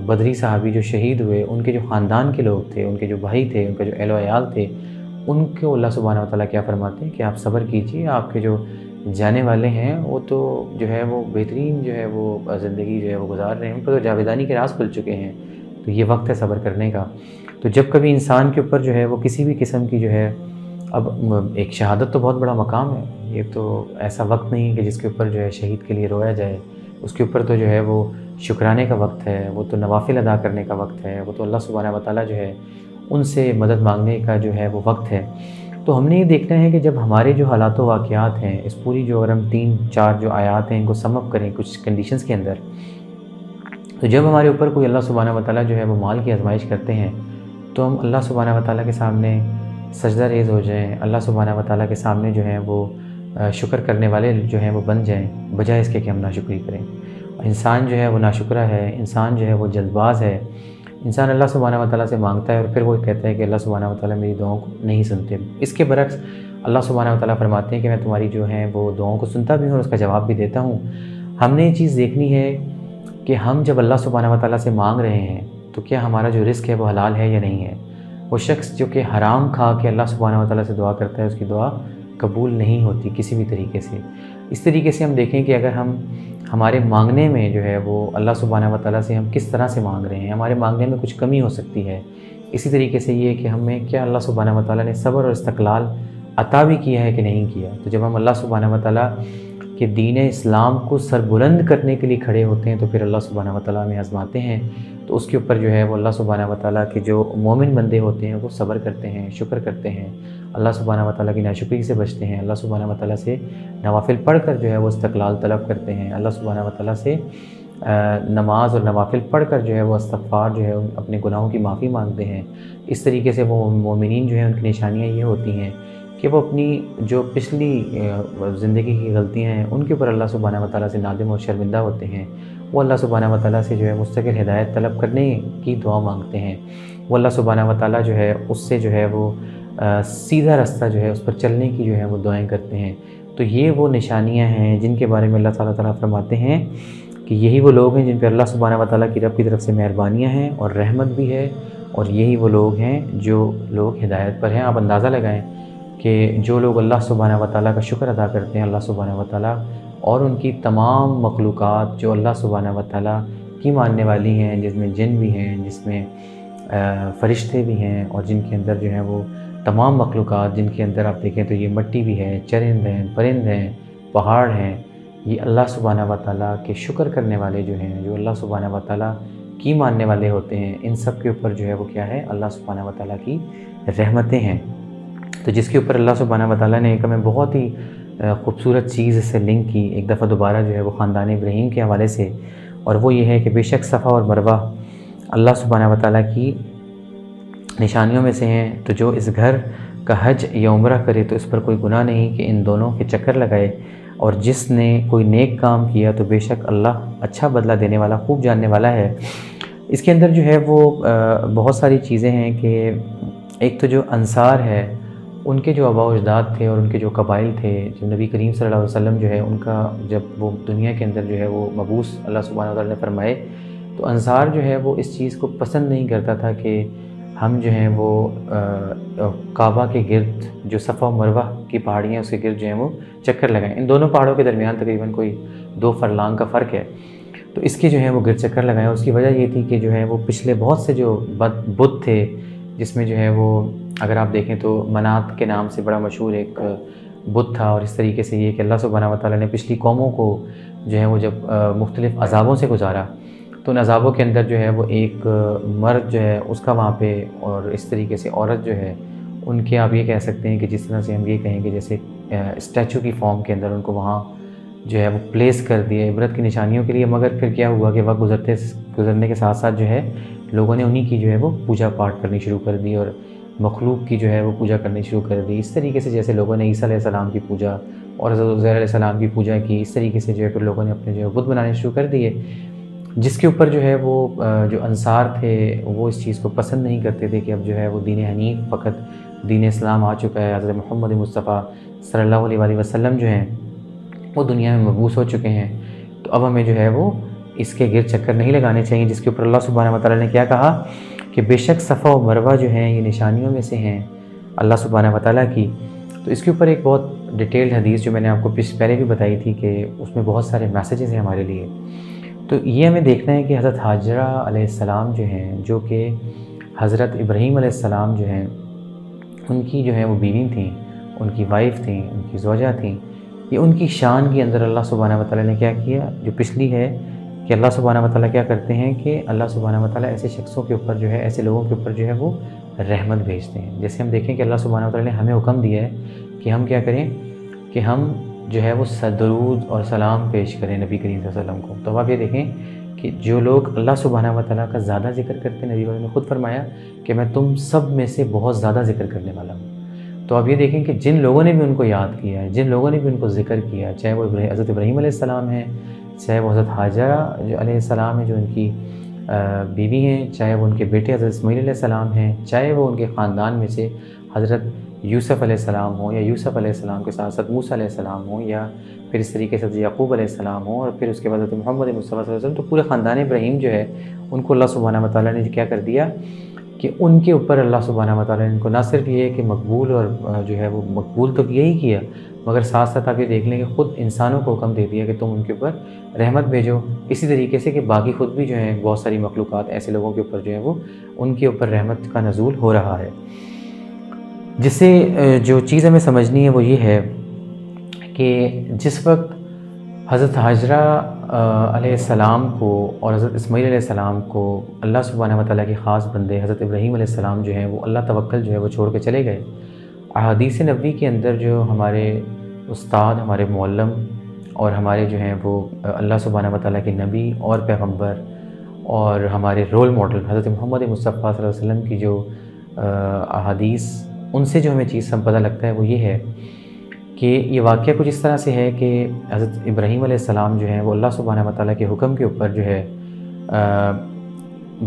بدری صحابی جو شہید ہوئے، ان کے جو خاندان کے لوگ تھے، ان کے جو بھائی تھے، ان کے جو اہل و عیال تھے، ان کو اللہ سبحانہ و تعالیٰ کیا فرماتے ہیں کہ آپ صبر کیجئے، آپ کے جو جانے والے ہیں وہ تو جو ہے وہ بہترین جو ہے وہ زندگی جو ہے وہ گزار رہے ہیں، ان پر تو جاویدانی کے راز کھل چکے ہیں، تو یہ وقت ہے صبر کرنے کا۔ تو جب کبھی انسان کے اوپر جو ہے وہ کسی بھی قسم کی جو ہے، اب ایک شہادت تو بہت بڑا مقام ہے، یہ تو ایسا وقت نہیں ہے کہ جس کے اوپر جو ہے شہید کے لیے رویا جائے، اس کے اوپر تو جو ہے وہ شکرانے کا وقت ہے، وہ تو نوافل ادا کرنے کا وقت ہے، وہ تو اللہ سبحانہ و تعالیٰ جو ہے ان سے مدد مانگنے کا جو ہے وہ وقت ہے۔ تو ہم نے یہ دیکھنا ہے کہ جب ہمارے جو حالات و واقعات ہیں، اس پوری جو اگر ہم 3-4 جو آیات ہیں ان کو سم اپ کریں کچھ کنڈیشنز کے اندر، تو جب ہمارے اوپر کوئی اللہ سبحانہ و تعالیٰ جو ہے وہ مال کی آزمائش کرتے ہیں تو ہم اللہ سبحانہ و تعالیٰ کے سامنے سجدہ ریز ہو جائیں، اللہ سبحانہ و تعالیٰ کے سامنے جو ہے وہ شکر کرنے والے جو ہیں وہ بن جائیں، بجائے اس کے کہ ہم ناشکری کریں۔ انسان جو ہے وہ ناشکرہ ہے، انسان جو ہے وہ جلد باز ہے، انسان اللہ سبحانہ و تعالیٰ سے مانگتا ہے اور پھر وہ کہتا ہے کہ اللہ سبحانہ و تعالیٰ میری دعاؤں کو نہیں سنتے۔ اس کے برعکس اللہ سبحانہ و تعالیٰ فرماتے ہیں کہ میں تمہاری جو ہیں وہ دعاؤں کو سنتا بھی ہوں اور اس کا جواب بھی دیتا ہوں۔ ہم نے یہ چیز دیکھنی ہے کہ ہم جب اللہ سبحانہ و تعالیٰ سے مانگ رہے ہیں تو کیا ہمارا جو رزق ہے وہ حلال ہے یا نہیں ہے۔ وہ شخص جو کہ حرام کھا کے اللہ سبحانہ و تعالیٰ سے دعا کرتا ہے، اس کی دعا قبول نہیں ہوتی کسی بھی طریقے سے۔ اس طریقے سے ہم دیکھیں کہ اگر ہمارے مانگنے میں جو ہے وہ اللہ سبحانہ و تعالیٰ سے ہم کس طرح سے مانگ رہے ہیں، ہمارے مانگنے میں کچھ کمی ہو سکتی ہے۔ اسی طریقے سے یہ کہ ہمیں کیا اللہ سبحانہ و تعالیٰ نے صبر اور استقلال عطا بھی کیا ہے کہ نہیں کیا۔ تو جب ہم اللہ سبحانہ و تعالیٰ کہ دین اسلام کو سربلند کرنے کے لیے کھڑے ہوتے ہیں تو پھر اللہ سبحانہ و تعالیٰ ہمیں آزماتے ہیں، تو اس کے اوپر جو ہے وہ اللہ سبحانہ و تعالیٰ کے جو مومن بندے ہوتے ہیں وہ صبر کرتے ہیں، شکر کرتے ہیں، اللہ سبحانہ و تعالیٰ کی ناشکری سے بچتے ہیں، اللہ سبحانہ و تعالیٰ سے نوافل پڑھ کر جو ہے وہ استقلال طلب کرتے ہیں، اللہ سبحانہ و تعالیٰ سے نماز اور نوافل پڑھ کر جو ہے وہ استغفار جو ہے اپنے گناہوں کی معافی مانگتے ہیں۔ اس طریقے سے وہ مومنین جو ہیں ان کی نشانیاں یہ ہوتی ہیں کہ وہ اپنی جو پچھلی زندگی کی غلطیاں ہیں ان کے اوپر اللہ سبحانہ و تعالیٰ سے نادم اور شرمندہ ہوتے ہیں، وہ اللہ سبحانہ و تعالیٰ سے جو ہے مستقل ہدایت طلب کرنے کی دعا مانگتے ہیں، وہ اللہ سبحانہ و تعالیٰ جو ہے اس سے جو ہے وہ سیدھا راستہ جو ہے اس پر چلنے کی جو ہے وہ دعائیں کرتے ہیں۔ تو یہ وہ نشانیاں ہیں جن کے بارے میں اللہ تعالیٰ فرماتے ہیں کہ یہی وہ لوگ ہیں جن پہ اللہ سبحانہ و تعالیٰ کی رب کی طرف سے مہربانیاں ہیں اور رحمت بھی ہے، اور یہی وہ لوگ ہیں جو لوگ ہدایت پر ہیں۔ آپ اندازہ لگائیں کہ جو لوگ اللہ سبحانہ و تعالیٰ کا شکر ادا کرتے ہیں، اللہ سبحانہ و تعالیٰ اور ان کی تمام مخلوقات جو اللہ سبحانہ و تعالیٰ کی ماننے والی ہیں، جس میں جن بھی ہیں، جس میں فرشتے بھی ہیں، اور جن کے اندر جو ہیں وہ تمام مخلوقات جن کے اندر آپ دیکھیں تو یہ مٹی بھی ہے، چرند ہیں، پرند ہیں، پہاڑ ہیں، یہ اللہ سبحانہ و تعالیٰ کے شکر کرنے والے جو ہیں، جو اللہ سبحانہ و تعالیٰ کی ماننے والے ہوتے ہیں، ان سب کے اوپر جو ہے وہ کیا ہے، اللہ سبحانہ و تعالیٰ کی رحمتیں ہیں۔ تو جس کے اوپر اللہ سبحانہ و تعالیٰ نے ایک ہمیں بہت ہی خوبصورت چیز سے لنک کی ایک دفعہ دوبارہ جو ہے وہ خاندان ابراہیم کے حوالے سے، اور وہ یہ ہے کہ بے شک صفا اور مروہ اللہ سبحانہ و تعالیٰ کی نشانیوں میں سے ہیں، تو جو اس گھر کا حج یا عمرہ کرے تو اس پر کوئی گناہ نہیں کہ ان دونوں کے چکر لگائے، اور جس نے کوئی نیک کام کیا تو بے شک اللہ اچھا بدلہ دینے والا، خوب جاننے والا ہے۔ اس کے اندر جو ہے وہ بہت ساری چیزیں ہیں کہ ایک تو جو انصار ہے ان کے جو آباء و اجداد تھے اور ان کے جو قبائل تھے، جو نبی کریم صلی اللہ علیہ وسلم جو ہے ان کا جب وہ دنیا کے اندر جو ہے وہ مبعوث اللہ سبحانہ و تعالیٰ نے فرمائے، تو انصار جو ہے وہ اس چیز کو پسند نہیں کرتا تھا کہ ہم جو ہیں وہ کعبہ کے گرد جو صفا و مروہ کی پہاڑیاں اس کے گرد جو ہیں وہ چکر لگائیں۔ ان دونوں پہاڑوں کے درمیان تقریباً کوئی 2 فرلانگ کا فرق ہے، تو اس کے جو ہیں وہ گرد چکر لگائیں۔ اس کی وجہ یہ تھی کہ جو ہے وہ پچھلے بہت سے جو بت تھے، جس میں جو ہے وہ اگر آپ دیکھیں تو منات کے نام سے بڑا مشہور ایک بت تھا، اور اس طریقے سے یہ کہ اللہ سبحانہ و تعالیٰ نے پچھلی قوموں کو جو ہے وہ جب مختلف عذابوں سے گزارا تو ان عذابوں کے اندر جو ہے وہ ایک مرد جو ہے اس کا وہاں پہ، اور اس طریقے سے عورت جو ہے ان کے آپ یہ کہہ سکتے ہیں کہ جس طرح سے ہم یہ کہیں کہ جیسے اسٹیچو کی فارم کے اندر ان کو وہاں جو ہے وہ پلیس کر دیا عبرت کی نشانیوں کے لیے، مگر پھر کیا ہوا کہ وقت گزرنے کے ساتھ ساتھ جو ہے لوگوں نے انہی کی جو ہے وہ پوجا پاٹ کرنی شروع کر دی اور مخلوق کی جو ہے وہ پوجا کرنی شروع کر دی۔ اس طریقے سے جیسے لوگوں نے عیسیٰ علیہ السلام کی پوجا اور حضرت عزیر علیہ السلام کی پوجا کی، اس طریقے سے جو ہے پھر لوگوں نے اپنے جو ہے بت بنانے شروع کر دیے، جس کے اوپر جو ہے وہ جو انصار تھے وہ اس چیز کو پسند نہیں کرتے تھے کہ اب جو ہے وہ دین حنیف فقط دین اسلام آ چکا ہے، حضرت محمد مصطفیٰ صلی اللہ علیہ وآلہ وسلم جو ہیں وہ دنیا میں مبعوث ہو چکے ہیں، تو اب ہمیں جو ہے وہ اس کے گرد چکر نہیں لگانے چاہیے، جس کے اوپر اللہ سبحانہ وتعالی نے کیا کہا کہ بے شک صفا و مروہ جو ہیں یہ نشانیوں میں سے ہیں اللہ سبحانہ وتعالی کی۔ تو اس کے اوپر ایک بہت ڈیٹیلڈ حدیث جو میں نے آپ کو پہلے بھی بتائی تھی کہ اس میں بہت سارے میسیجز ہیں ہمارے لیے، تو یہ ہمیں دیکھنا ہے کہ حضرت حاجرہ علیہ السلام جو ہیں، جو کہ حضرت ابراہیم علیہ السلام جو ہیں ان کی جو ہے وہ بیوی تھیں، ان کی وائف تھیں، ان کی زوجہ تھیں، یہ ان کی شان کے اندر اللہ سبحانہ وتعالی نے کیا کیا، جو پچھلی ہے کہ اللہ سبحانہ وتعالی کیا کرتے ہیں کہ اللہ سبحانہ وتعالی ایسے شخصوں کے اوپر جو ہے، ایسے لوگوں کے اوپر جو ہے وہ رحمت بھیجتے ہیں۔ جیسے ہم دیکھیں کہ اللہ سبحانہ وتعالی نے ہمیں حکم دیا ہے کہ ہم کیا کریں کہ ہم جو ہے وہ درود اور سلام پیش کریں نبی کریم صلی اللہ علیہ وسلم کو۔ تو اب آپ یہ دیکھیں کہ جو لوگ اللہ سبحانہ وتعالی کا زیادہ ذکر کرتے ہیں، نبی نے خود فرمایا کہ میں تم سب میں سے بہت زیادہ ذکر کرنے والا ہوں۔ تو آپ یہ دیکھیں کہ جن لوگوں نے بھی ان کو یاد کیا ہے، جن لوگوں نے بھی ان کو ذکر کیا، چاہے وہ حضرت ابراہیم علیہ السلام ہیں، چاہے وہ حضرت حاجرہ جو علیہ السلام ہیں جو ان کی بیوی ہیں، چاہے وہ ان کے بیٹے حضرت اسماعیل علیہ السلام ہیں، چاہے وہ ان کے خاندان میں سے حضرت یوسف علیہ السلام ہوں، یا یوسف علیہ السلام کے ساتھ ساتھ موسیٰ علیہ السلام ہوں، یا پھر اس طریقے سے حضرت یعقوب علیہ السلام ہوں، اور پھر اس کے بعد حضرت محمد مصطفیٰ صلی اللہ علیہ وسلم، تو پورے خاندان ابراہیم جو ہے ان کو اللہ سبحانہ وتعالی نے کیا کر دیا کہ ان کے اوپر اللہ سبحانہ وتعالی نے ان کو نہ صرف یہ کہ مقبول اور جو ہے وہ مقبول تو یہی کیا، مگر ساتھ ساتھ آپ یہ دیکھ لیں کہ خود انسانوں کو حکم دے دیا کہ تم ان کے اوپر رحمت بھیجو، اسی طریقے سے کہ باقی خود بھی جو ہیں بہت ساری مخلوقات ایسے لوگوں کے اوپر جو ہے وہ ان کے اوپر رحمت کا نزول ہو رہا ہے۔ جس سے جو چیز ہمیں سمجھنی ہے وہ یہ ہے کہ جس وقت حضرت حاجرہ علیہ السلام کو اور حضرت اسماعیل علیہ السلام کو اللہ سبحانہ وتعالی کے خاص بندے حضرت ابراہیم علیہ السلام جو ہیں وہ اللہ توکل جو ہے وہ چھوڑ کے چلے گئے، احادیث نبوی کے اندر جو ہمارے استاد، ہمارے معلم اور ہمارے جو ہیں وہ اللہ سبحانہ وتعالی کے نبی اور پیغمبر اور ہمارے رول ماڈل حضرت محمد مصطفیٰ صلی اللہ علیہ وسلم کی جو احادیث، ان سے جو ہمیں چیز پتہ لگتا ہے وہ یہ ہے کہ یہ واقعہ کچھ اس طرح سے ہے کہ حضرت ابراہیم علیہ السلام جو ہیں وہ اللہ سبحانہ وتعالی کے حکم کے اوپر جو ہے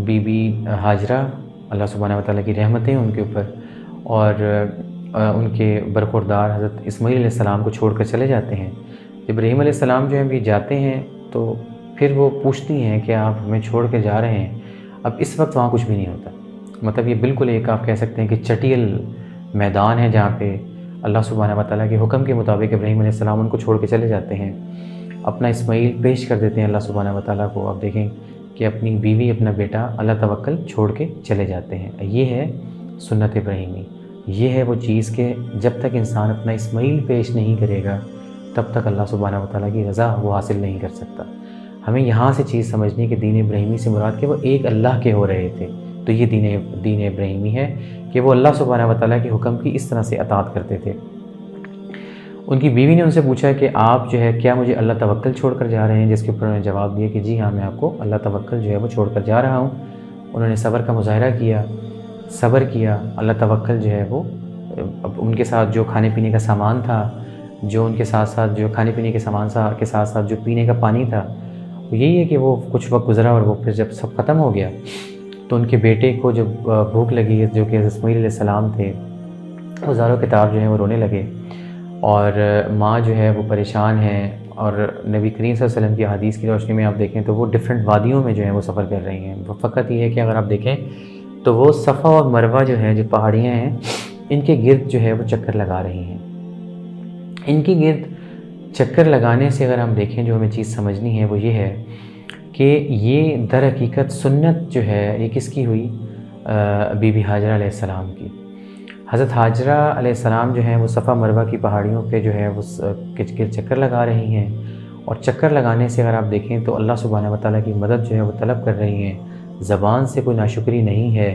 بی بی حاجرہ، اللہ سبحانہ وتعالی کی رحمتیں ان کے اوپر، اور ان کے برخوردار حضرت اسماعیل علیہ السلام کو چھوڑ کر چلے جاتے ہیں۔ ابراہیم علیہ السلام جو ہیں بھی جاتے ہیں تو پھر وہ پوچھتی ہیں کہ آپ ہمیں چھوڑ کے جا رہے ہیں۔ اب اس وقت وہاں کچھ بھی نہیں ہوتا، مطلب یہ بالکل ایک آپ کہہ سکتے ہیں کہ چٹیل میدان ہے جہاں پہ اللہ سبحانہ وتعالی کے حکم کے مطابق ابراہیم علیہ السلام ان کو چھوڑ کے چلے جاتے ہیں، اپنا اسماعیل پیش کر دیتے ہیں اللہ سبحانہ وتعالی کو۔ آپ دیکھیں کہ اپنی بیوی، اپنا بیٹا اللہ توکل چھوڑ کے چلے جاتے ہیں۔ یہ ہے سنت ابراہیمی، یہ ہے وہ چیز کہ جب تک انسان اپنا اسماعیل پیش نہیں کرے گا تب تک اللہ سبحانہ وتعالی کی رضا وہ حاصل نہیں کر سکتا۔ ہمیں یہاں سے چیز سمجھنی کہ دین ابراہیمی سے مراد کہ وہ ایک اللہ کے ہو رہے تھے، تو یہ دین ابراہیمی ہے کہ وہ اللہ سبحانہ وتعالی کے حکم کی اس طرح سے اطاعت کرتے تھے۔ ان کی بیوی نے ان سے پوچھا کہ آپ جو ہے کیا مجھے اللہ توکل چھوڑ کر جا رہے ہیں، جس کے اوپر انہوں نے جواب دیا کہ جی ہاں، میں آپ کو اللہ توکل جو ہے وہ چھوڑ کر جا رہا ہوں۔ انہوں نے صبر کا مظاہرہ کیا، صبر کیا، اللہ توکل جو ہے وہ ان کے ساتھ جو کھانے پینے کا سامان تھا، جو ان کے ساتھ ساتھ جو کھانے پینے کے سامان کے ساتھ ساتھ جو پینے کا پانی تھا، وہ یہی ہے کہ وہ کچھ وقت گزرا اور وہ پھر جب سب ختم ہو گیا تو ان کے بیٹے کو جب بھوک لگی، جو کہ اسماعیل علیہ السلام تھے، وہ زارو کتاب جو ہیں وہ رونے لگے، اور ماں جو ہے وہ پریشان ہیں، اور نبی کریم صلی اللہ علیہ وسلم کی حدیث کی روشنی میں آپ دیکھیں تو وہ ڈیفرنٹ وادیوں میں جو ہیں وہ سفر کر رہی ہیں۔ فقط یہ ہے کہ اگر آپ دیکھیں تو وہ صفا اور مروہ جو ہیں، جو پہاڑیاں ہیں، ان کے گرد جو ہے وہ چکر لگا رہی ہیں۔ ان کے گرد چکر لگانے سے اگر ہم دیکھیں جو ہمیں چیز سمجھنی ہے وہ یہ ہے کہ یہ در حقیقت سنت جو ہے یہ کس کی ہوئی؟ بی بی حاجرہ علیہ السلام کی۔ حضرت حاجرہ علیہ السلام جو ہیں وہ صفا مروہ کی پہاڑیوں پہ جو ہے وہ گرد چکر لگا رہی ہیں، اور چکر لگانے سے اگر آپ دیکھیں تو اللہ سبحانہ وتعالی کی مدد جو ہے وہ طلب کر رہی ہیں، زبان سے کوئی ناشکری نہیں ہے،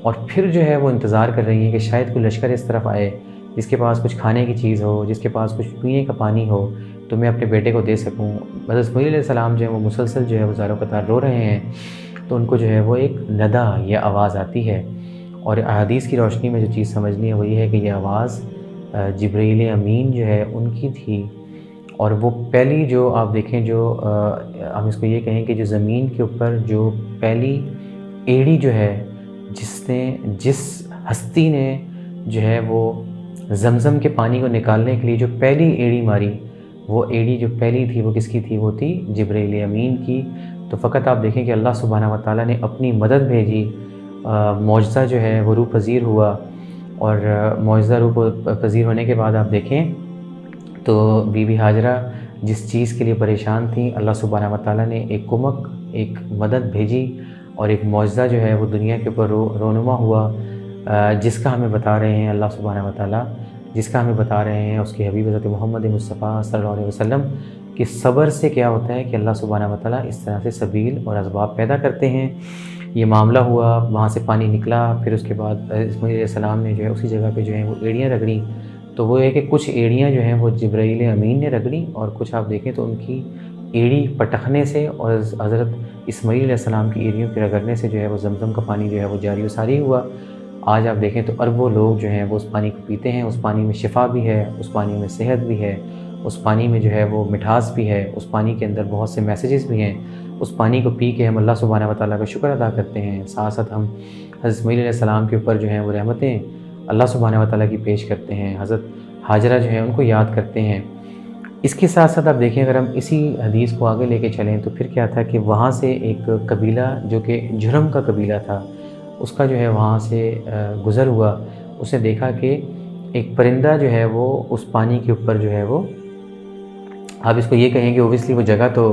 اور پھر جو ہے وہ انتظار کر رہی ہیں کہ شاید کوئی لشکر اس طرف آئے جس کے پاس کچھ کھانے کی چیز ہو، جس کے پاس کچھ پینے کا پانی ہو، تو میں اپنے بیٹے کو دے سکوں۔ حضرت اسماعیل علیہ السلام جو ہے وہ مسلسل جو ہے وہ زاروں قطار رو رہے ہیں، تو ان کو جو ہے وہ ایک ندا یا آواز آتی ہے، اور احادیث کی روشنی میں جو چیز سمجھنی ہے وہ یہ ہے کہ یہ آواز جبرائیل امین جو ہے ان کی تھی، اور وہ پہلی جو آپ دیکھیں جو ہم اس کو یہ کہیں کہ جو زمین کے اوپر جو پہلی ایڑی جو ہے جس ہستی نے جو ہے وہ زمزم کے پانی کو نکالنے کے لیے جو پہلی ایڑی ماری، وہ ایڑی جو پہلی تھی وہ کس کی تھی؟ وہ تھی جبرائیل امین کی۔ تو فقط آپ دیکھیں کہ اللہ سبحانہ و تعالیٰ نے اپنی مدد بھیجی، معجزہ جو ہے وہ روح پذیر ہوا، اور معجزہ روح پذیر ہونے کے بعد آپ دیکھیں تو بی بی ہاجرہ جس چیز کے لیے پریشان تھیں، اللہ سبحانہ و تعالیٰ نے ایک کمک، ایک مدد بھیجی، اور ایک معجزہ جو ہے وہ دنیا کے اوپر رونما ہوا، جس کا ہمیں بتا رہے ہیں اللہ سبحانہ و تعالیٰ، جس کا ہمیں بتا رہے ہیں اس کے حبیب حضرت محمد مصطفیٰ صلی اللہ علیہ وسلم کہ صبر سے کیا ہوتا ہے کہ اللہ سبحانہ و تعالیٰ اس طرح سے سبیل اور اسباب پیدا کرتے ہیں۔ یہ معاملہ ہوا، وہاں سے پانی نکلا، پھر اس کے بعد اسماعیل علیہ السلام نے جو ہے اسی جگہ پہ جو ہے وہ ایڑیاں رگڑیں، تو وہ ہے کہ کچھ ایڑیاں جو ہیں وہ جبرائیل امین نے رگڑیں، اور کچھ آپ دیکھیں تو ان کی ایڑی پٹکنے سے اور حضرت اسماعیل علیہ السلام کی ایڑیوں کے رگڑنے سے جو ہے وہ زمزم کا پانی جو ہے وہ جاری و ساری ہوا۔ آج آپ دیکھیں تو اربوں لوگ جو ہیں وہ اس پانی کو پیتے ہیں، اس پانی میں شفا بھی ہے، اس پانی میں صحت بھی ہے، اس پانی میں جو ہے وہ مٹھاس بھی ہے، اس پانی کے اندر بہت سے میسیجز بھی ہیں۔ اس پانی کو پی کے ہم اللہ سبحانہ و تعالیٰ کا شکر ادا کرتے ہیں، ساتھ ساتھ ہم حضرت اسماعیل علیہ السلام کے اوپر جو ہیں وہ رحمتیں اللہ سبحانہ و تعالیٰ کی پیش کرتے ہیں، حضرت ہاجرہ جو ہے ان کو یاد کرتے ہیں۔ اس کے ساتھ ساتھ آپ دیکھیں اگر ہم اسی حدیث کو آگے لے کے چلیں تو پھر کیا تھا کہ وہاں سے ایک قبیلہ جو کہ جرم کا قبیلہ تھا، اس کا جو ہے وہاں سے گزر ہوا، اس نے دیکھا کہ ایک پرندہ جو ہے وہ اس پانی کے اوپر جو ہے وہ، آپ اس کو یہ کہیں کہ اوبیسلی وہ جگہ تو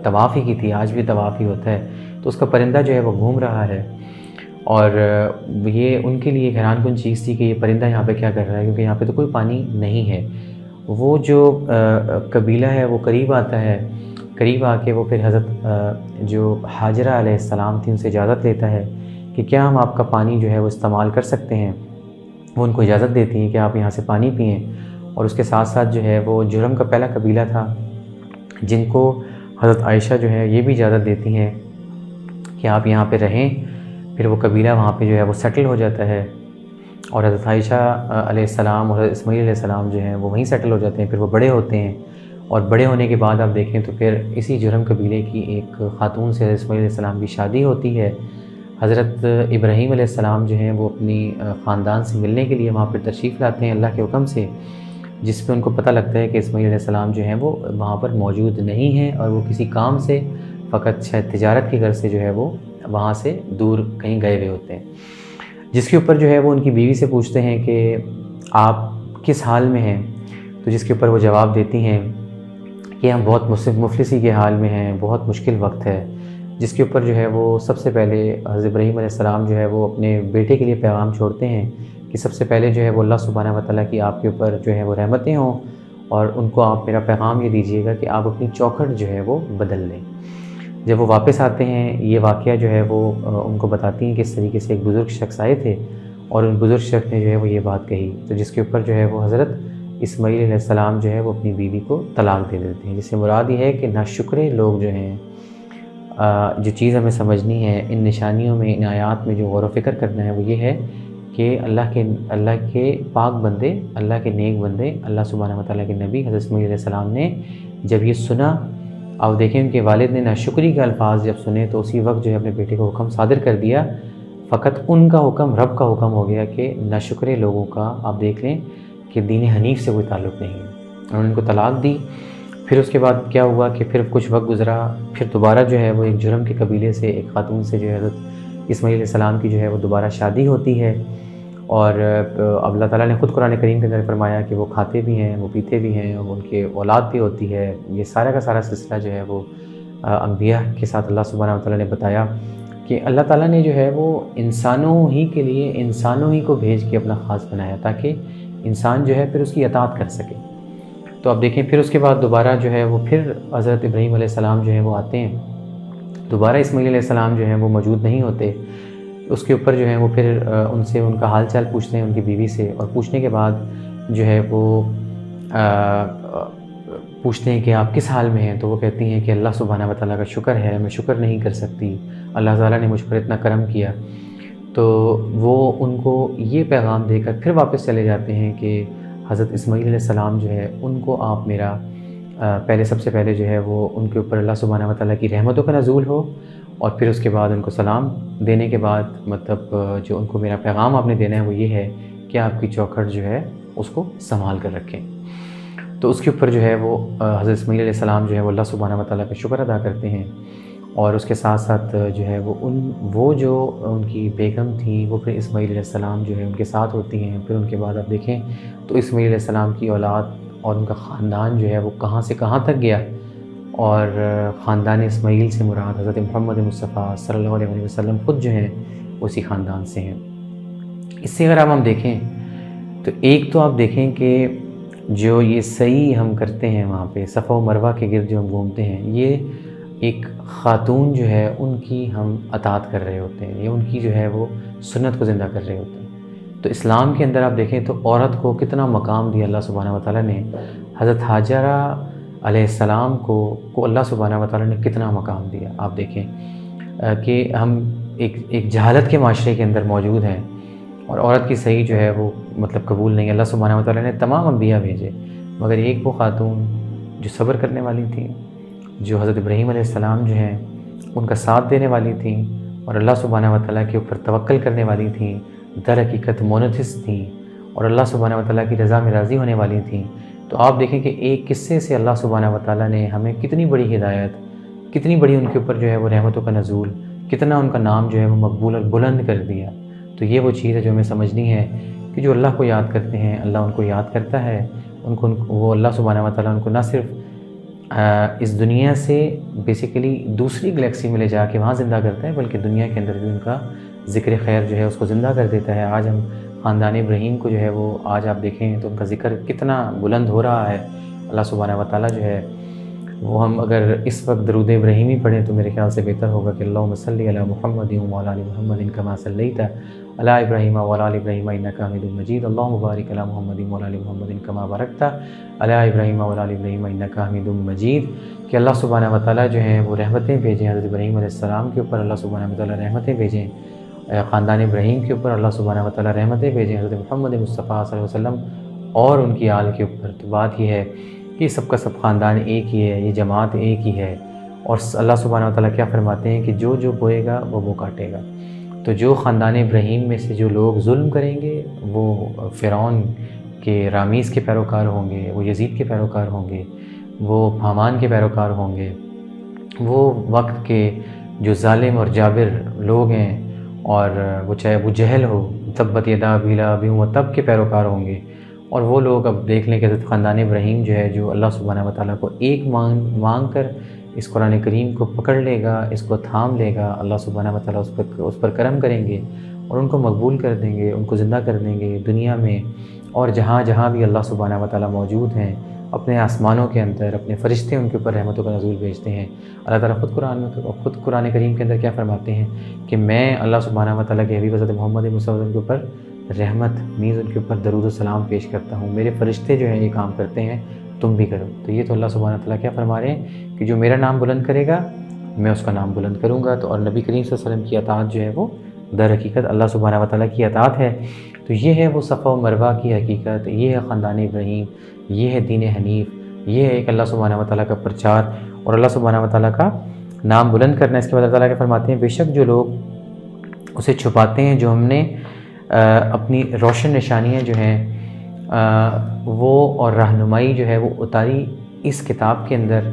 طواف ہی کی تھی، آج بھی طواف ہی ہوتا ہے، تو اس کا پرندہ جو ہے وہ گھوم رہا ہے، اور یہ ان کے لیے ایک حیران کن چیز تھی کہ یہ پرندہ یہاں پہ کیا کر رہا ہے، کیونکہ یہاں پہ تو کوئی پانی نہیں ہے۔ وہ جو قبیلہ ہے وہ قریب آتا ہے، قریب آ کے وہ پھر حضرت جو ہاجرہ علیہ السلام تھی ان سے اجازت لیتا ہے کہ کیا ہم آپ کا پانی جو ہے وہ استعمال کر سکتے ہیں۔ وہ ان کو اجازت دیتی ہیں کہ آپ یہاں سے پانی پئیں، اور اس کے ساتھ ساتھ جو ہے وہ جرم کا پہلا قبیلہ تھا جن کو حضرت عائشہ جو ہے یہ بھی اجازت دیتی ہیں کہ آپ یہاں پہ رہیں، پھر وہ قبیلہ وہاں پہ جو ہے وہ سیٹل ہو جاتا ہے، اور حضرت عائشہ علیہ السلام اور حضرت اسماعیل علیہ السلام جو ہیں وہ وہیں سیٹل ہو جاتے ہیں، پھر وہ بڑے ہوتے ہیں، اور بڑے ہونے کے بعد آپ دیکھیں تو پھر اسی جرم قبیلے کی ایک خاتون سے حضرت اسماعیل علیہ السلام کی شادی ہوتی ہے۔ حضرت ابراہیم علیہ السلام جو ہیں وہ اپنی خاندان سے ملنے کے لیے وہاں پر تشریف لاتے ہیں اللہ کے حکم سے، جس پہ ان کو پتہ لگتا ہے کہ اسماعیل علیہ السلام جو ہیں وہ وہاں پر موجود نہیں ہیں، اور وہ کسی کام سے، فقط شاید تجارت کی غرض سے جو ہے وہ وہاں سے دور کہیں گئے ہوئے ہوتے ہیں، جس کے اوپر جو ہے وہ ان کی بیوی سے پوچھتے ہیں کہ آپ کس حال میں ہیں، تو جس کے اوپر وہ جواب دیتی ہیں کہ ہم بہت مفلسی کے حال میں ہیں، بہت مشکل وقت ہے، جس کے اوپر جو ہے وہ سب سے پہلے حضرت ابراہیم علیہ السلام جو ہے وہ اپنے بیٹے کے لیے پیغام چھوڑتے ہیں کہ سب سے پہلے جو ہے وہ اللہ سبحانہ و تعالیٰ کی آپ کے اوپر جو ہے وہ رحمتیں ہوں، اور ان کو آپ میرا پیغام یہ دیجیے گا کہ آپ اپنی چوکھٹ جو ہے وہ بدل لیں۔ جب وہ واپس آتے ہیں یہ واقعہ جو ہے وہ ان کو بتاتی ہیں کہ اس طریقے سے ایک بزرگ شخص آئے تھے، اور ان بزرگ شخص نے جو ہے وہ یہ بات کہی، تو جس کے اوپر جو ہے وہ حضرت اسماعیل علیہ السلام جو ہے وہ اپنی بیوی کو طلاق دے دیتے ہیں، جس سے مراد یہ ہے کہ ناشکرے لوگ جو ہیں، جو چیز ہمیں سمجھنی ہے ان نشانیوں میں، ان آیات میں جو غور و فکر کرنا ہے وہ یہ ہے کہ اللہ کے پاک بندے، اللہ کے نیک بندے، اللہ سبحانہ و تعالیٰ کے نبی حضرت اسماعیل علیہ السلام نے جب یہ سنا، اب دیکھیں ان کے والد نے ناشکری کے الفاظ جب سنے تو اسی وقت جو ہے اپنے بیٹے کو حکم صادر کر دیا، فقط ان کا حکم رب کا حکم ہو گیا کہ ناشکرے لوگوں کا آپ دیکھ لیں کہ دین حنیف سے کوئی تعلق نہیں ہے، انہوں نے ان کو طلاق دی۔ پھر اس کے بعد کیا ہوا کہ پھر کچھ وقت گزرا، پھر دوبارہ جو ہے وہ ایک جرم کے قبیلے سے ایک خاتون سے جو ہے حضرت اسماعیل علیہ السلام کی جو ہے وہ دوبارہ شادی ہوتی ہے، اور اب اللہ تعالیٰ نے خود قرآن کریم کے اندر فرمایا کہ وہ کھاتے بھی ہیں، وہ پیتے بھی ہیں، ان کے اولاد بھی ہوتی ہے۔ یہ سارا کا سارا سلسلہ جو ہے وہ انبیاء کے ساتھ اللہ سبحانہ و تعالیٰ نے بتایا کہ اللہ تعالیٰ نے جو ہے وہ انسانوں ہی کے لیے انسانوں ہی کو بھیج کے اپنا خاص بنایا تاکہ انسان جو ہے پھر اس کی اطاعت کر سکے۔ تو اب دیکھیں پھر اس کے بعد دوبارہ جو ہے وہ پھر حضرت ابراہیم علیہ السلام جو ہے وہ آتے ہیں، دوبارہ اسماعیل علیہ السلام جو ہیں وہ موجود نہیں ہوتے، اس کے اوپر جو ہے وہ پھر ان سے ان کا حال چال پوچھتے ہیں ان کی بیوی سے، اور پوچھنے کے بعد جو ہے وہ پوچھتے ہیں کہ آپ کس حال میں ہیں، تو وہ کہتی ہیں کہ اللہ سبحانہ و تعالیٰ کا شکر ہے، میں شکر نہیں کر سکتی، اللہ تعالیٰ نے مجھ پر اتنا کرم کیا۔ تو وہ ان کو یہ پیغام دے کر پھر واپس چلے جاتے ہیں کہ حضرت اسماعیل علیہ السلام جو ہے ان کو آپ میرا پہلے سب سے پہلے جو ہے وہ ان کے اوپر اللہ سبحانہ و تعالیٰ کی رحمتوں کا نزول ہو، اور پھر اس کے بعد ان کو سلام دینے کے بعد مطلب جو ان کو میرا پیغام آپ نے دینا ہے وہ یہ ہے کہ آپ کی چوکھٹ جو ہے اس کو سنبھال کر رکھیں۔ تو اس کے اوپر جو ہے وہ حضرت اسماعیل علیہ السلام جو ہے وہ اللہ سبحانہ و تعالیٰ کا شکر ادا کرتے ہیں، اور اس کے ساتھ ساتھ جو ہے وہ جو ان کی بیگم تھیں وہ پھر اسماعیل علیہ السلام جو ہے ان کے ساتھ ہوتی ہیں۔ پھر ان کے بعد آپ دیکھیں تو اسماعیل علیہ السلام کی اولاد اور ان کا خاندان جو ہے وہ کہاں سے کہاں تک گیا، اور خاندان اسماعیل سے مراد حضرت محمد مصطفیٰ صلی اللہ علیہ وسلم خود جو ہیں اسی خاندان سے ہیں۔ اس سے اگر ہم دیکھیں تو ایک تو آپ دیکھیں کہ جو یہ سعی ہم کرتے ہیں وہاں پہ صفا و مروہ کے گرد جو ہم گھومتے ہیں، یہ ایک خاتون جو ہے ان کی ہم اطاعت کر رہے ہوتے ہیں، یا ان کی جو ہے وہ سنت کو زندہ کر رہے ہوتے ہیں۔ تو اسلام کے اندر آپ دیکھیں تو عورت کو کتنا مقام دیا اللہ سبحانہ و تعالیٰ نے، حضرت حاجرہ علیہ السلام کو اللہ سبحانہ و تعالیٰ نے کتنا مقام دیا۔ آپ دیکھیں کہ ہم ایک جہالت کے معاشرے کے اندر موجود ہیں، اور عورت کی صحیح جو ہے وہ مطلب قبول نہیں۔ اللہ سبحانہ و تعالیٰ نے تمام انبیاء بھیجے، مگر ایک وہ خاتون جو صبر کرنے والی تھیں، جو حضرت ابراہیم علیہ السلام جو ہیں ان کا ساتھ دینے والی تھیں، اور اللہ سبحانہ و تعالیٰ کے اوپر توکل کرنے والی تھیں، در حقیقت مونتھس تھیں، اور اللہ سبحانہ و تعالیٰ کی رضا میں راضی ہونے والی تھیں۔ تو آپ دیکھیں کہ ایک قصے سے اللہ سبحانہ و تعالیٰ نے ہمیں کتنی بڑی ہدایت، کتنی بڑی ان کے اوپر جو ہے وہ رحمتوں کا نزول، کتنا ان کا نام جو ہے وہ مقبول اور بلند کر دیا۔ تو یہ وہ چیز ہے جو ہمیں سمجھنی ہے کہ جو اللہ کو یاد کرتے ہیں اللہ ان کو یاد کرتا ہے، وہ اللہ سبحانہ و تعالیٰ ان کو نہ صرف اس دنیا سے بیسیکلی دوسری گلیکسی میں لے جا کے وہاں زندہ کرتا ہے، بلکہ دنیا کے اندر بھی ان کا ذکر خیر جو ہے اس کو زندہ کر دیتا ہے۔ آج ہم خاندان ابراہیم کو جو ہے وہ آج آپ دیکھیں تو ان کا ذکر کتنا بلند ہو رہا ہے۔ اللہ سبحانہ و تعالیٰ جو ہے وہ ہم اگر اس وقت درود ابراہیمی پڑھیں تو میرے خیال سے بہتر ہوگا کہ اللہم صلی علی محمد وعلی آل محمد کما صلیت علی ابراہیم وعلی آل ابراہیم انک حمید مجید، اللہم بارک علی محمد وعلی آل محمد کما بارکت علی ابراہیم وعلی آل ابراہیم انک حمید مجید، کہ اللہ سبحانہ و تعالیٰ جو ہیں وہ رحمتیں بھیجیں حضرت ابراہیم علیہ السلام کے اوپر، اللہ سبحانہ و تعالیٰ رحمتیں بھیجیں خاندان ابراہیم کے اوپر، اللہ سبحانہ و تعالیٰ رحمتیں بھیجیں حضرت محمد مصطفیٰ صلی اللہ علیہ وسلم اور ان کی آل کے اوپر۔ تو بات یہ ہے کہ سب کا سب خاندان ایک ہی ہے، یہ جماعت ایک ہی ہے، اور اللہ سبحانہ و تعالیٰ کیا فرماتے ہیں کہ جو بوئے گا وہ کاٹے گا۔ تو جو خاندان ابراہیم میں سے جو لوگ ظلم کریں گے وہ فرعون کے رامیز کے پیروکار ہوں گے، وہ یزید کے پیروکار ہوں گے، وہ حامان کے پیروکار ہوں گے، وہ وقت کے جو ظالم اور جابر لوگ ہیں، اور وہ چاہے ابو جہل ہو، تبت یدا ابی لہب وہ تب کے پیروکار ہوں گے۔ اور وہ لوگ اب دیکھ لیں کہ حضرت خاندان ابراہیم جو ہے جو اللہ سبحانہ و تعالیٰ کو ایک مانگ کر اس قرآن کریم کو پکڑ لے گا، اس کو تھام لے گا، اللہ سبحانہ و تعالیٰ اس پر کرم کریں گے اور ان کو مقبول کر دیں گے، ان کو زندہ کر دیں گے دنیا میں اور جہاں جہاں بھی اللہ سبحانہ و تعالیٰ موجود ہیں، اپنے آسمانوں کے اندر اپنے فرشتے ان کے اوپر رحمتوں کا نزول بھیجتے ہیں۔ اللہ تعالیٰ خود قرآن کریم کے اندر کیا فرماتے ہیں کہ میں اللہ سبحانہ و تعالیٰ کے حبیب حضرت محمد مصطفیٰ کے اوپر رحمت میز ان کے اوپر درود و سلام پیش کرتا ہوں، میرے فرشتے جو ہیں یہ کام کرتے ہیں، تم بھی کرو۔ تو یہ تو اللہ سبحانہ و تعالیٰ کیا فرما رہے ہیں کہ جو میرا نام بلند کرے گا میں اس کا نام بلند کروں گا۔ تو اور نبی کریم صلی اللہ علیہ وسلم کی اطاعت جو ہے وہ در حقیقت اللہ سبحانہ و تعالیٰ کی اطاعت ہے۔ تو یہ ہے وہ صفا و مروہ کی حقیقت، یہ ہے خاندان ابراہیم، یہ ہے دین حنیف، یہ ہے ایک اللہ سبحانہ و تعالیٰ کا پرچار اور اللہ سبحانہ و تعالیٰ کا نام بلند کرنا۔ اس کے بعد اللہ تعالیٰ کے فرماتے ہیں بے شک جو لوگ اسے چھپاتے ہیں، جو ہم نے اپنی روشن نشانیاں جو ہیں وہ اور رہنمائی جو ہے وہ اتاری اس کتاب کے اندر،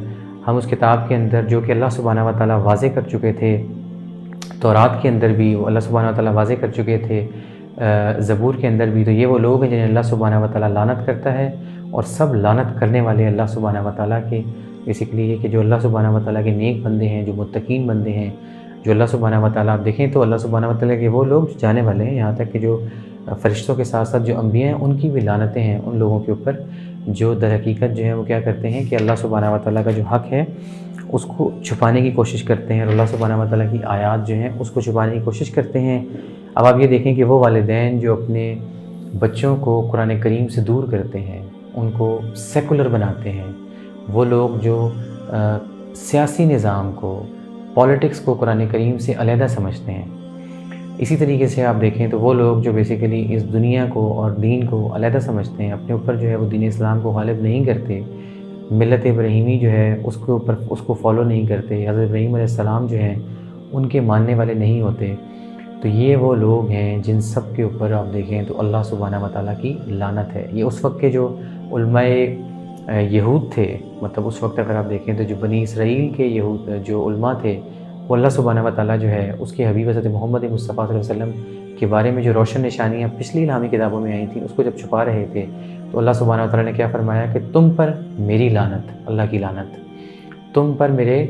ہم اس کتاب کے اندر جو کہ اللہ سبحانہ و تعالیٰ واضح کر چکے تھے، تورات کے اندر بھی وہ اللہ سبحانہ و تعالیٰ واضح کر چکے تھے، زبور کے اندر بھی۔ تو یہ وہ لوگ ہیں جنہیں اللہ سبحانہ و تعالیٰ لعنت کرتا ہے، اور سب لعنت کرنے والے اللہ سبحانہ و تعالیٰ کے بیسیکلی یہ کہ جو اللہ سبحانہ و تعالیٰ کے نیک بندے ہیں، جو متقین بندے ہیں، جو اللہ سبحانہ و تعالیٰ آپ دیکھیں تو اللہ سبحانہ و تعالیٰ کے وہ لوگ جو جانے والے ہیں، یہاں تک کہ جو فرشتوں کے ساتھ ساتھ جو انبیاء ہیں ان کی بھی لعنتیں ہیں ان لوگوں کے اوپر جو در حقیقت جو ہے وہ کیا کرتے ہیں کہ اللہ سبحانہ و تعالیٰ کا جو حق ہے اس کو چھپانے کی کوشش کرتے ہیں اور اللہ سبحانہ و تعالیٰ کی آیات جو ہیں اس کو چھپانے کی کوشش کرتے ہیں۔ اب آپ یہ دیکھیں کہ وہ والدین جو اپنے بچوں کو قرآن کریم سے دور کرتے ہیں، ان کو سیکولر بناتے ہیں، وہ لوگ جو سیاسی نظام کو، پولیٹکس کو قرآن کریم سے علیحدہ سمجھتے ہیں، اسی طریقے سے آپ دیکھیں تو وہ لوگ جو بیسیکلی اس دنیا کو اور دین کو علیحدہ سمجھتے ہیں، اپنے اوپر جو ہے وہ دین اسلام کو غالب نہیں کرتے، ملت ابراہیمی جو ہے اس کے اوپر اس کو فالو نہیں کرتے، حضرت ابراہیم علیہ السلام جو ہیں ان کے ماننے والے نہیں ہوتے، تو یہ وہ لوگ ہیں جن سب کے اوپر آپ دیکھیں تو اللہ سبحانہ و تعالیٰ کی لعنت ہے۔ یہ اس وقت کے جو علماء یہود تھے، مطلب اس وقت اگر آپ دیکھیں تو جو بنی اسرائیل کے یہود جو علماء تھے، وہ اللہ سبحانہ و تعالیٰ جو ہے اس کے حبیب حضرت محمد مصطفیٰ صلی اللہ علیہ وسلم کے بارے میں جو روشن نشانیاں پچھلی اسلامی کتابوں میں آئی تھیں اس کو جب چھپا رہے تھے تو اللہ سبحانہ و تعالیٰ نے کیا فرمایا کہ تم پر میری لعنت، اللہ کی لعنت، تم پر میرے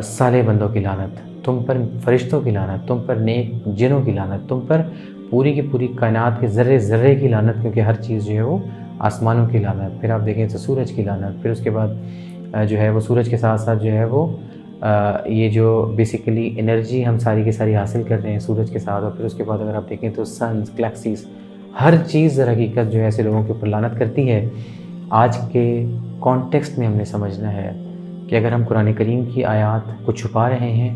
صالح بندوں کی لعنت، تم پر فرشتوں کی لعنت، تم پر نیک جنوں کی لعنت، تم پر پوری کی پوری کائنات کے ذرے ذرے کی لعنت، کیونکہ ہر چیز جو ہے وہ آسمانوں کی لعنت، پھر آپ دیکھیں تو سورج کی لعنت، پھر اس کے بعد جو ہے وہ سورج کے ساتھ ساتھ جو ہے وہ یہ جو بیسیکلی انرجی ہم ساری کی ساری حاصل کر رہے ہیں سورج کے ساتھ، اور پھر اس کے بعد اگر آپ دیکھیں تو سنز، گلیکسیز، ہر چیز در حقیقت جو ہے ایسے لوگوں کے اوپر لعنت کرتی ہے۔ آج کے کانٹیکسٹ میں ہم نے سمجھنا ہے کہ اگر ہم قرآن کریم کی آیات کو چھپا رہے ہیں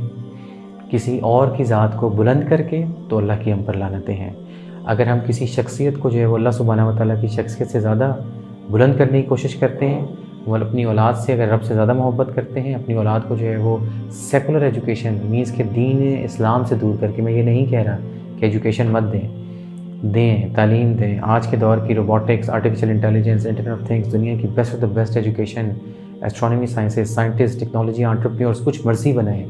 کسی اور کی ذات کو بلند کر کے تو اللہ کی ہم پر لعنتیں ہیں۔ اگر ہم کسی شخصیت کو جو ہے وہ اللہ سبحانہ و تعالیٰ کی شخصیت سے زیادہ بلند کرنے کی کوشش کرتے ہیں، وہ اپنی اولاد سے اگر رب سے زیادہ محبت کرتے ہیں، اپنی اولاد کو جو ہے وہ سیکولر ایجوکیشن مینس کہ دین اسلام سے دور کر کے، میں یہ نہیں کہہ رہا کہ ایجوکیشن مت دیں، تعلیم دیں۔ آج کے دور کی robotics, artificial intelligence, internet of things, دنیا کی best of the best education, astronomy sciences, scientist, technology, entrepreneurs, کچھ مرضی بنائیں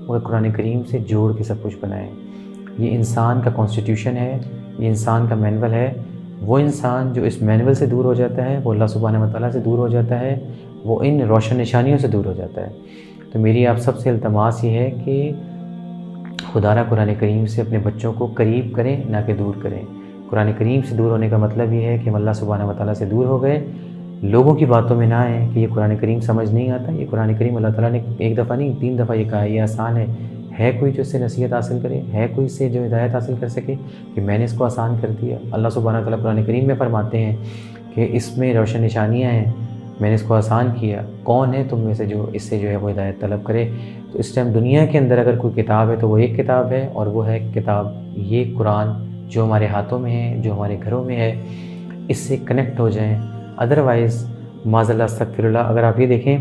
مگر قرآن کریم سے جوڑ کے سب کچھ بنائیں۔ یہ انسان کا کانسٹیٹیوشن ہے، یہ انسان کا مینول ہے۔ وہ انسان جو اس مینول سے دور ہو جاتا ہے وہ اللہ سبحانہ و تعالیٰ سے دور ہو جاتا ہے، وہ ان روشن نشانیوں سے دور ہو جاتا ہے۔ تو میری آپ سب سے التماس یہ ہے کہ خدا را قرآن کریم سے اپنے بچوں کو قریب کریں نہ کہ دور کریں۔ قرآن کریم سے دور ہونے کا مطلب یہ ہے کہ ہم اللہ سبحانہ و تعالیٰ سے دور ہو گئے، لوگوں کی باتوں میں نہ آئیں کہ یہ قرآن کریم سمجھ نہیں آتا۔ یہ قرآن کریم اللہ تعالیٰ نے ایک دفعہ نہیں 3 دفعہ یہ کہا ہے، یہ آسان ہے کوئی جو اس سے نصیحت حاصل کرے، ہے کوئی اس سے جو ہدایت حاصل کر سکے کہ میں نے اس کو آسان کر دیا۔ اللہ سبحانہ و تعالیٰ قرآن کریم میں فرماتے ہیں کہ اس میں روشن نشانیاں ہیں، میں نے اس کو آسان کیا، کون ہے تم میں سے جو اس سے جو ہے وہ ہدایت طلب کرے۔ تو اس ٹائم دنیا کے اندر اگر کوئی کتاب ہے تو وہ ایک کتاب ہے، اور وہ ہے کتاب یہ قرآن جو ہمارے ہاتھوں میں ہے، جو ہمارے گھروں میں ہے، اس سے کنیکٹ ہو جائیں۔ ادروائز معاذ اللہ استغفر اللہ، اگر آپ یہ دیکھیں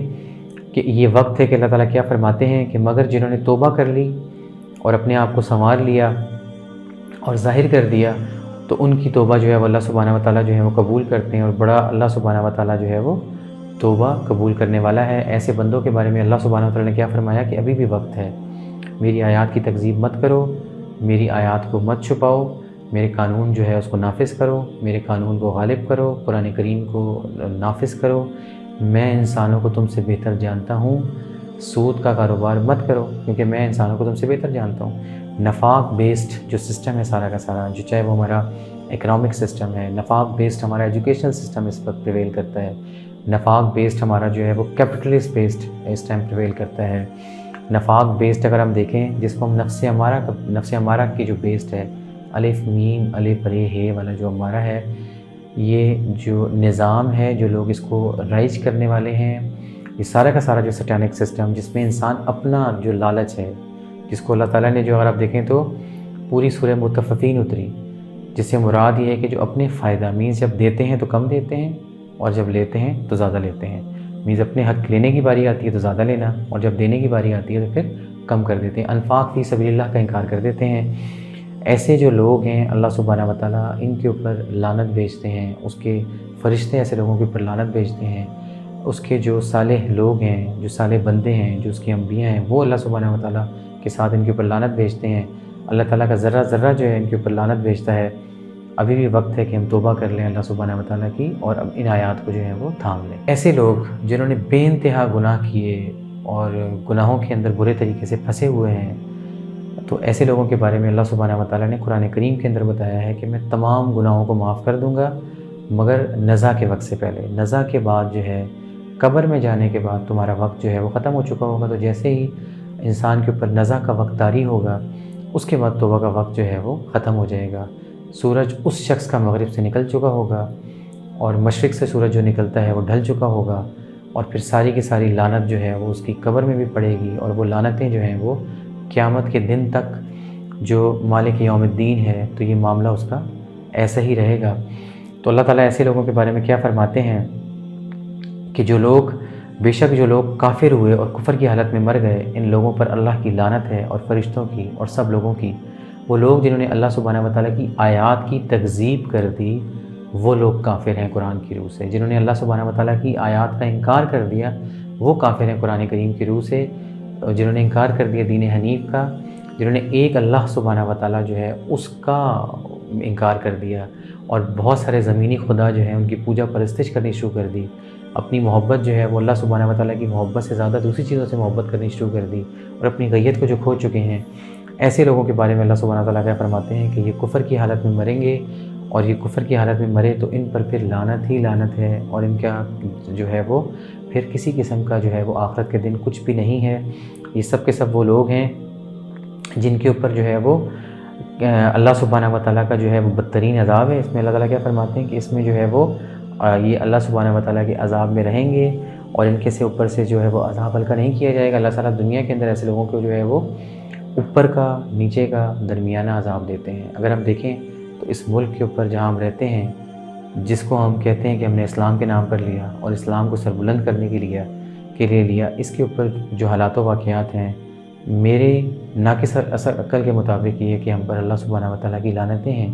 کہ یہ وقت ہے کہ اللہ تعالیٰ کیا فرماتے ہیں کہ مگر جنہوں نے توبہ کر لی اور اپنے آپ کو سنوار لیا اور ظاہر کر دیا تو ان کی توبہ جو ہے وہ اللہ سبحانہ و تعالیٰ جو ہے وہ قبول کرتے ہیں، اور بڑا اللہ سبحانہ و تعالیٰ جو ہے وہ توبہ قبول کرنے والا ہے۔ ایسے بندوں کے بارے میں اللہ سبحانہ و تعالیٰ نے کیا فرمایا کہ ابھی بھی وقت ہے، میری آیات کی تکذیب مت کرو، میری آیات کو مت چھپاؤ، میرے قانون جو ہے اس کو نافذ کرو، میرے قانون کو غالب کرو، قرآن کریم کو نافذ کرو۔ میں انسانوں کو تم سے بہتر جانتا ہوں، سود کا کاروبار مت کرو کیونکہ میں انسانوں کو تم سے بہتر جانتا ہوں۔ نفاق بیسڈ جو سسٹم ہے سارا کا سارا، جو چاہے وہ ہمارا اکنامک سسٹم ہے، نفاق بیسڈ ہمارا ایجوکیشنل سسٹم اس وقت پریویل کرتا ہے، نفاق بیسڈ ہمارا جو ہے وہ کیپٹلسٹ بیسڈ اس ٹائم پریویل کرتا ہے۔ نفاق بیسڈ اگر ہم دیکھیں جس کو ہم نفس امارہ کی جو بیسڈ ہے، الف میم الف رے ہے والا جو ہمارا ہے، یہ جو نظام ہے جو لوگ اس کو رائج کرنے والے ہیں، یہ سارا کا سارا جو سٹینک سسٹم جس میں انسان اپنا جو لالچ ہے، جس کو اللہ تعالیٰ نے جو اگر آپ دیکھیں تو پوری سورہ مطففین اتری، جس سے مراد یہ ہے کہ جو اپنے فائدہ مینز جب دیتے ہیں تو کم دیتے ہیں اور جب لیتے ہیں تو زیادہ لیتے ہیں، مینز اپنے حق لینے کی باری آتی ہے تو زیادہ لینا اور جب دینے کی باری آتی ہے تو پھر کم کر دیتے ہیں، انفاق فی سبیل اللہ کا انکار کر دیتے ہیں۔ ایسے جو لوگ ہیں اللہ سبحانہ و تعالیٰ ان کے اوپر لعنت بھیجتے ہیں، اس کے فرشتے ایسے لوگوں کے اوپر لعنت بھیجتے ہیں، اس کے جو صالح لوگ ہیں، جو صالح بندے ہیں، جو اس کے انبیاء ہیں، وہ اللہ سبحانہ و تعالیٰ کے ساتھ ان کے اوپر لعنت بھیجتے ہیں۔ اللہ تعالیٰ کا ذرہ ذرہ جو ہے ان کے اوپر لعنت بھیجتا ہے۔ ابھی بھی وقت ہے کہ ہم توبہ کر لیں اللہ سبحانہ و تعالیٰ کی اور اب ان آیات کو جو ہے وہ تھام لیں۔ ایسے لوگ جنہوں نے بے انتہا گناہ کیے اور گناہوں کے اندر برے طریقے سے پھنسے ہوئے ہیں، تو ایسے لوگوں کے بارے میں اللہ سبحانہ و تعالیٰ نے قرآن کریم کے اندر بتایا ہے کہ میں تمام گناہوں کو معاف کر دوں گا مگر نزا کے وقت سے پہلے۔ نزا کے بعد جو ہے قبر میں جانے کے بعد تمہارا وقت جو ہے وہ ختم ہو چکا ہوگا، تو جیسے ہی انسان کے اوپر نزع کا وقت طاری ہوگا، اس کے بعد توبہ کا وقت جو ہے وہ ختم ہو جائے گا۔ سورج اس شخص کا مغرب سے نکل چکا ہوگا، اور مشرق سے سورج جو نکلتا ہے وہ ڈھل چکا ہوگا، اور پھر ساری کی ساری لعنت جو ہے وہ اس کی قبر میں بھی پڑے گی، اور وہ لعنتیں جو ہیں وہ قیامت کے دن تک جو مالک یوم الدین ہے تو یہ معاملہ اس کا ایسا ہی رہے گا۔ تو اللہ تعالیٰ ایسے لوگوں کے بارے میں کیا فرماتے ہیں کہ بے شک جو لوگ کافر ہوئے اور کفر کی حالت میں مر گئے، ان لوگوں پر اللہ کی لعنت ہے، اور فرشتوں کی اور سب لوگوں کی۔ وہ لوگ جنہوں نے اللہ سبحانہ وتعالیٰ کی آیات کی تکذیب کر دی، وہ لوگ کافر ہیں قرآن کی روح سے۔ جنہوں نے اللہ سبحانہ وتعالیٰ کی آیات کا انکار کر دیا، وہ کافر ہیں قرآن کریم کی روح سے۔ جنہوں نے انکار کر دیا دین حنیف کا، جنہوں نے ایک اللہ سبحانہ وتعالیٰ جو ہے اس کا انکار کر دیا، اور بہت سارے زمینی خدا جو ہیں ان کی پوجا پرستش کرنی شروع کر دی، اپنی محبت جو ہے وہ اللہ سبحانہ وتعالیٰ کی محبت سے زیادہ دوسری چیزوں سے محبت کرنی شروع کر دی، اور اپنی غیت کو جو کھو چکے ہیں، ایسے لوگوں کے بارے میں اللہ سبحانہ وتعالیٰ کیا فرماتے ہیں کہ یہ کفر کی حالت میں مریں گے، اور یہ کفر کی حالت میں مرے تو ان پر پھر لعنت ہی لعنت ہے، اور ان کا جو ہے وہ پھر کسی قسم کا جو ہے وہ آخرت کے دن کچھ بھی نہیں ہے۔ یہ سب کے سب وہ لوگ ہیں جن کے اوپر جو ہے وہ اللہ سبحانہ وتعالیٰ کا جو ہے وہ بدترین عذاب ہے۔ اس میں اللہ تعالیٰ کیا فرماتے ہیں کہ اس میں جو ہے وہ یہ اللہ سبحانہ وتعالیٰ کے عذاب میں رہیں گے، اور ان کے سے اوپر سے جو ہے وہ عذاب ہلکا نہیں کیا جائے گا۔ اللہ تعالیٰ دنیا کے اندر ایسے لوگوں کو جو ہے وہ اوپر کا، نیچے کا، درمیانہ عذاب دیتے ہیں۔ اگر ہم دیکھیں تو اس ملک کے اوپر جہاں ہم رہتے ہیں، جس کو ہم کہتے ہیں کہ ہم نے اسلام کے نام پر لیا اور اسلام کو سربلند کرنے کے لیے لیا، اس کے اوپر جو حالات و واقعات ہیں، میرے ناقص عقل کے مطابق یہ کہ ہم پر اللہ سبحانہ وتعالیٰ کی لعنتیں ہیں۔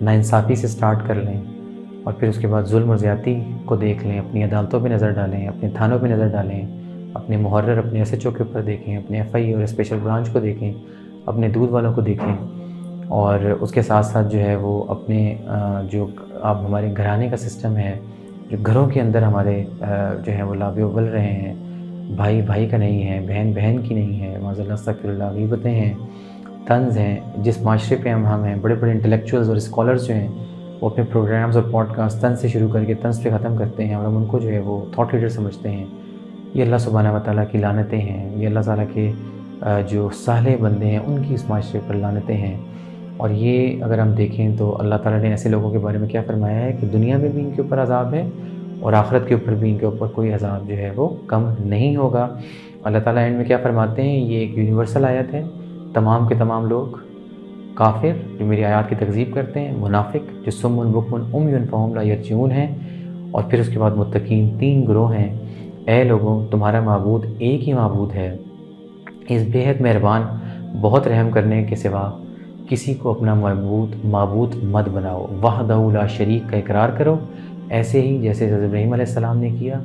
ناانصافی سے سٹارٹ کر لیں، اور پھر اس کے بعد ظلم و زیادتی کو دیکھ لیں، اپنی عدالتوں پہ نظر ڈالیں، اپنے تھانوں پہ نظر ڈالیں، اپنے محرر، اپنے ایس ایچ او کے اوپر دیکھیں، اپنے ایف آئی اور اسپیشل برانچ کو دیکھیں، اپنے دودھ والوں کو دیکھیں، اور اس کے ساتھ ساتھ جو ہے وہ اپنے جو اب ہمارے گھرانے کا سسٹم ہے، جو گھروں کے اندر ہمارے جو ہے وہ لابے ابل رہے ہیں، بھائی بھائی کا نہیں ہے، بہن بہن کی نہیں ہے، معاذ اللہ استغفر اللہ، غیبتیں ہیں، طنز ہیں۔ جس معاشرے پہ ہم ہیں، بڑے بڑے انٹلیکچوئلز اور اسکالرز جو ہیں، وہ اپنے پروگرامز اور پوڈ کاسٹ طنز سے شروع کر کے طنز پہ ختم کرتے ہیں، اور ہم ان کو جو ہے وہ تھاٹ لیڈر سمجھتے ہیں۔ یہ اللہ سبحانہ وتعالیٰ کی لعنتیں ہیں، یہ اللہ تعالیٰ کے جو صالح بندے ہیں ان کی اس معاشرے پر لعنتیں ہیں۔ اور یہ اگر ہم دیکھیں تو اللہ تعالیٰ نے ایسے لوگوں کے بارے میں کیا فرمایا ہے کہ دنیا میں بھی ان کے اوپر عذاب ہے، اور آخرت کے اوپر بھی ان کے اوپر کوئی عذاب جو ہے وہ کم نہیں ہوگا۔ اللہ تعالیٰ اینڈ میں کیا فرماتے ہیں، یہ ایک یونیورسل آیت ہے، تمام کے تمام لوگ، کافر جو میری آیات کی تکذیب کرتے ہیں، منافق جو سم بکم عمی فہم لا یرجعون ہیں، اور پھر اس کے بعد متقین، 3 گروہ ہیں۔ اے لوگوں، تمہارا معبود ایک ہی معبود ہے، اس بے حد مہربان، بہت رحم کرنے کے سوا کسی کو اپنا معبود مت بناؤ، وحدہ لا شریک کا اقرار کرو، ایسے ہی جیسے حضرت ابراہیم علیہ السلام نے کیا،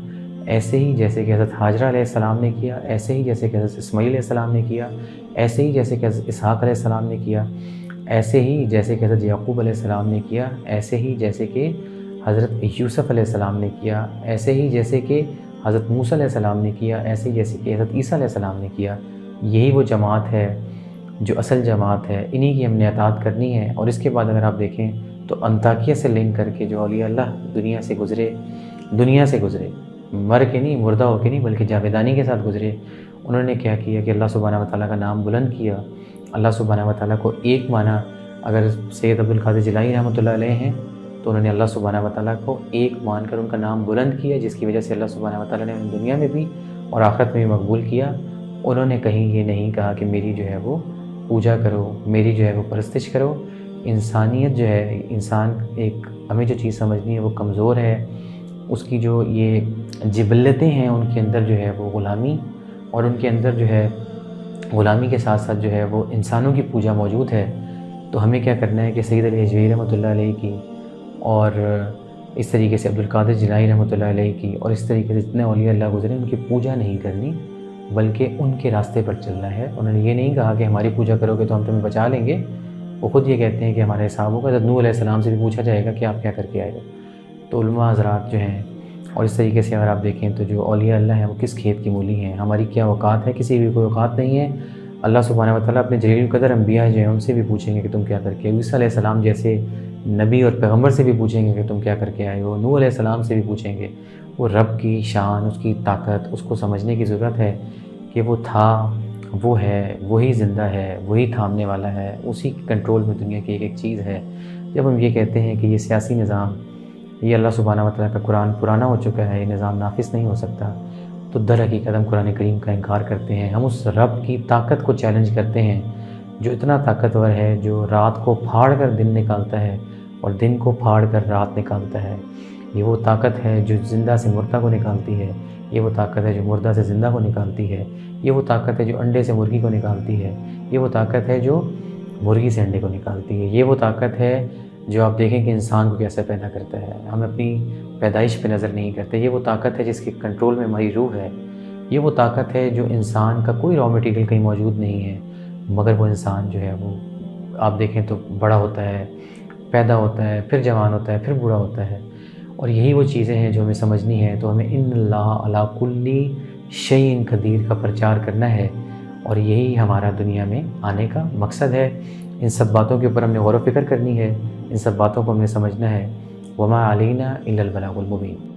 ایسے ہی جیسے کہ حضرت حاجرہ علیہ السلام نے کیا، ایسے ہی جیسے کہ حضرت اسماعیل علیہ السلام نے کیا، ایسے ہی جیسے کہ حضرت اسحاق علیہ السلام نے کیا، ایسے ہی جیسے کہ حضرت یعقوب علیہ السلام نے کیا، ایسے ہی جیسے کہ حضرت یوسف علیہ السلام نے کیا، ایسے ہی جیسے کہ حضرت موسیٰ علیہ السلام نے کیا، ایسے ہی جیسے کہ حضرت عیسیٰ علیہ السلام نے کیا۔ یہی وہ جماعت ہے جو اصل جماعت ہے، انہی کی ہم نے اطاعت کرنی ہے۔ اور اس کے بعد اگر آپ دیکھیں تو انطاکیہ سے لنک کر کے جو اولیاء اللہ دنیا سے گزرے، مر کے نہیں، مردہ ہو کے نہیں، بلکہ جاویدانی کے ساتھ گزرے، انہوں نے کیا کیا کہ اللہ سبحانہ وتعالیٰ کا نام بلند کیا، اللہ سبحانہ وتعالیٰ کو ایک مانا۔ اگر سید عبدالقادر جیلانی رحمۃ اللہ علیہ ہیں تو انہوں نے اللہ سبحانہ وتعالیٰ کو ایک مان کر ان کا نام بلند کیا، جس کی وجہ سے اللہ سبحانہ وتعالیٰ نے دنیا میں بھی اور آخرت میں بھی مقبول کیا۔ انہوں نے کہیں یہ نہیں کہا کہ میری جو ہے وہ پوجا کرو، میری جو ہے وہ پرستش کرو۔ انسانیت جو ہے، انسان ایک، ہمیں جو چیز سمجھنی ہے وہ کمزور ہے، اس کی جو یہ جبلتیں ہیں ان کے اندر جو ہے وہ غلامی، اور ان کے اندر جو ہے غلامی کے ساتھ ساتھ جو ہے وہ انسانوں کی پوجا موجود ہے۔ تو ہمیں کیا کرنا ہے کہ سید علی حجویری رحمۃ اللہ علیہ کی، اور اس طریقے سے عبدالقادر جیلانی رحمۃ اللہ علیہ کی، اور اس طریقے سے جتنے اولیاء اللہ گزرے ان کی پوجا نہیں کرنی، بلکہ ان کے راستے پر چلنا ہے۔ انہوں نے یہ نہیں کہا کہ ہماری پوجا کرو گے تو ہم تمہیں بچا لیں گے، وہ خود یہ کہتے ہیں کہ ہمارے حساب ہوگا۔ حضرت نوح علیہ السلام سے بھی پوچھا جائے گا کہ آپ کیا کر کے آئے ہو۔ تو علماء حضرات جو ہیں، اور اس طریقے سے اگر آپ دیکھیں تو جو اولیاء اللہ ہیں وہ کس کھیت کی مولی ہیں، ہماری کیا اوقات ہے، کسی بھی کوئی اوقات نہیں ہے۔ اللہ سبحانہ وتعالیٰ اپنے جلیل القدر انبیاء جو ہیں ان سے بھی پوچھیں گے کہ تم کیا کر کے، عیسیٰ علیہ السلام جیسے نبی اور پیغمبر سے بھی پوچھیں گے کہ تم کیا کر کے آئے ہو، نوح علیہ السلام سے بھی پوچھیں گے۔ وہ رب کی شان، اس کی طاقت، اس کو سمجھنے کی ضرورت ہے کہ وہ تھا، وہ ہے، وہی زندہ ہے، وہی تھامنے والا ہے، اسی کے کنٹرول میں دنیا کی ایک ایک چیز ہے۔ جب ہم یہ کہتے ہیں کہ یہ سیاسی نظام، یہ اللہ سبحانہ وتعالیٰ کا قرآن پرانا ہو چکا ہے، یہ نظام نافذ نہیں ہو سکتا، تو در حقیقت ہم قرآن کریم کا انکار کرتے ہیں۔ ہم اس رب کی طاقت کو چیلنج کرتے ہیں جو اتنا طاقتور ہے، جو رات کو پھاڑ کر دن نکالتا ہے اور دن کو پھاڑ کر رات نکالتا ہے۔ یہ وہ طاقت ہے جو زندہ سے مردہ کو نکالتی ہے، یہ وہ طاقت ہے جو مردہ سے زندہ کو نکالتی ہے، یہ وہ طاقت ہے جو انڈے سے مرغی کو نکالتی ہے، یہ وہ طاقت ہے جو مرغی سے انڈے کو نکالتی ہے، یہ وہ طاقت ہے جو آپ دیکھیں کہ انسان کو کیسے پیدا کرتا ہے۔ ہم اپنی پیدائش پہ نظر نہیں کرتے۔ یہ وہ طاقت ہے جس کے کنٹرول میں ہماری روح ہے۔ یہ وہ طاقت ہے جو انسان کا کوئی را مٹیریل کہیں موجود نہیں ہے، مگر وہ انسان جو ہے وہ آپ دیکھیں تو بڑا ہوتا ہے، پیدا ہوتا ہے، پھر جوان ہوتا ہے، پھر بوڑھا ہوتا ہے۔ اور یہی وہ چیزیں ہیں جو ہمیں سمجھنی ہے۔ تو ہمیں ان اللہ علی کل شیء قدیر کا پرچار کرنا ہے، اور یہی ہمارا دنیا میں آنے کا مقصد ہے۔ ان سب باتوں کے اوپر ہم نے غور و فکر کرنی ہے، ان سب باتوں کو ہم نے سمجھنا ہے۔ وما علینا الا البلاغ المبین۔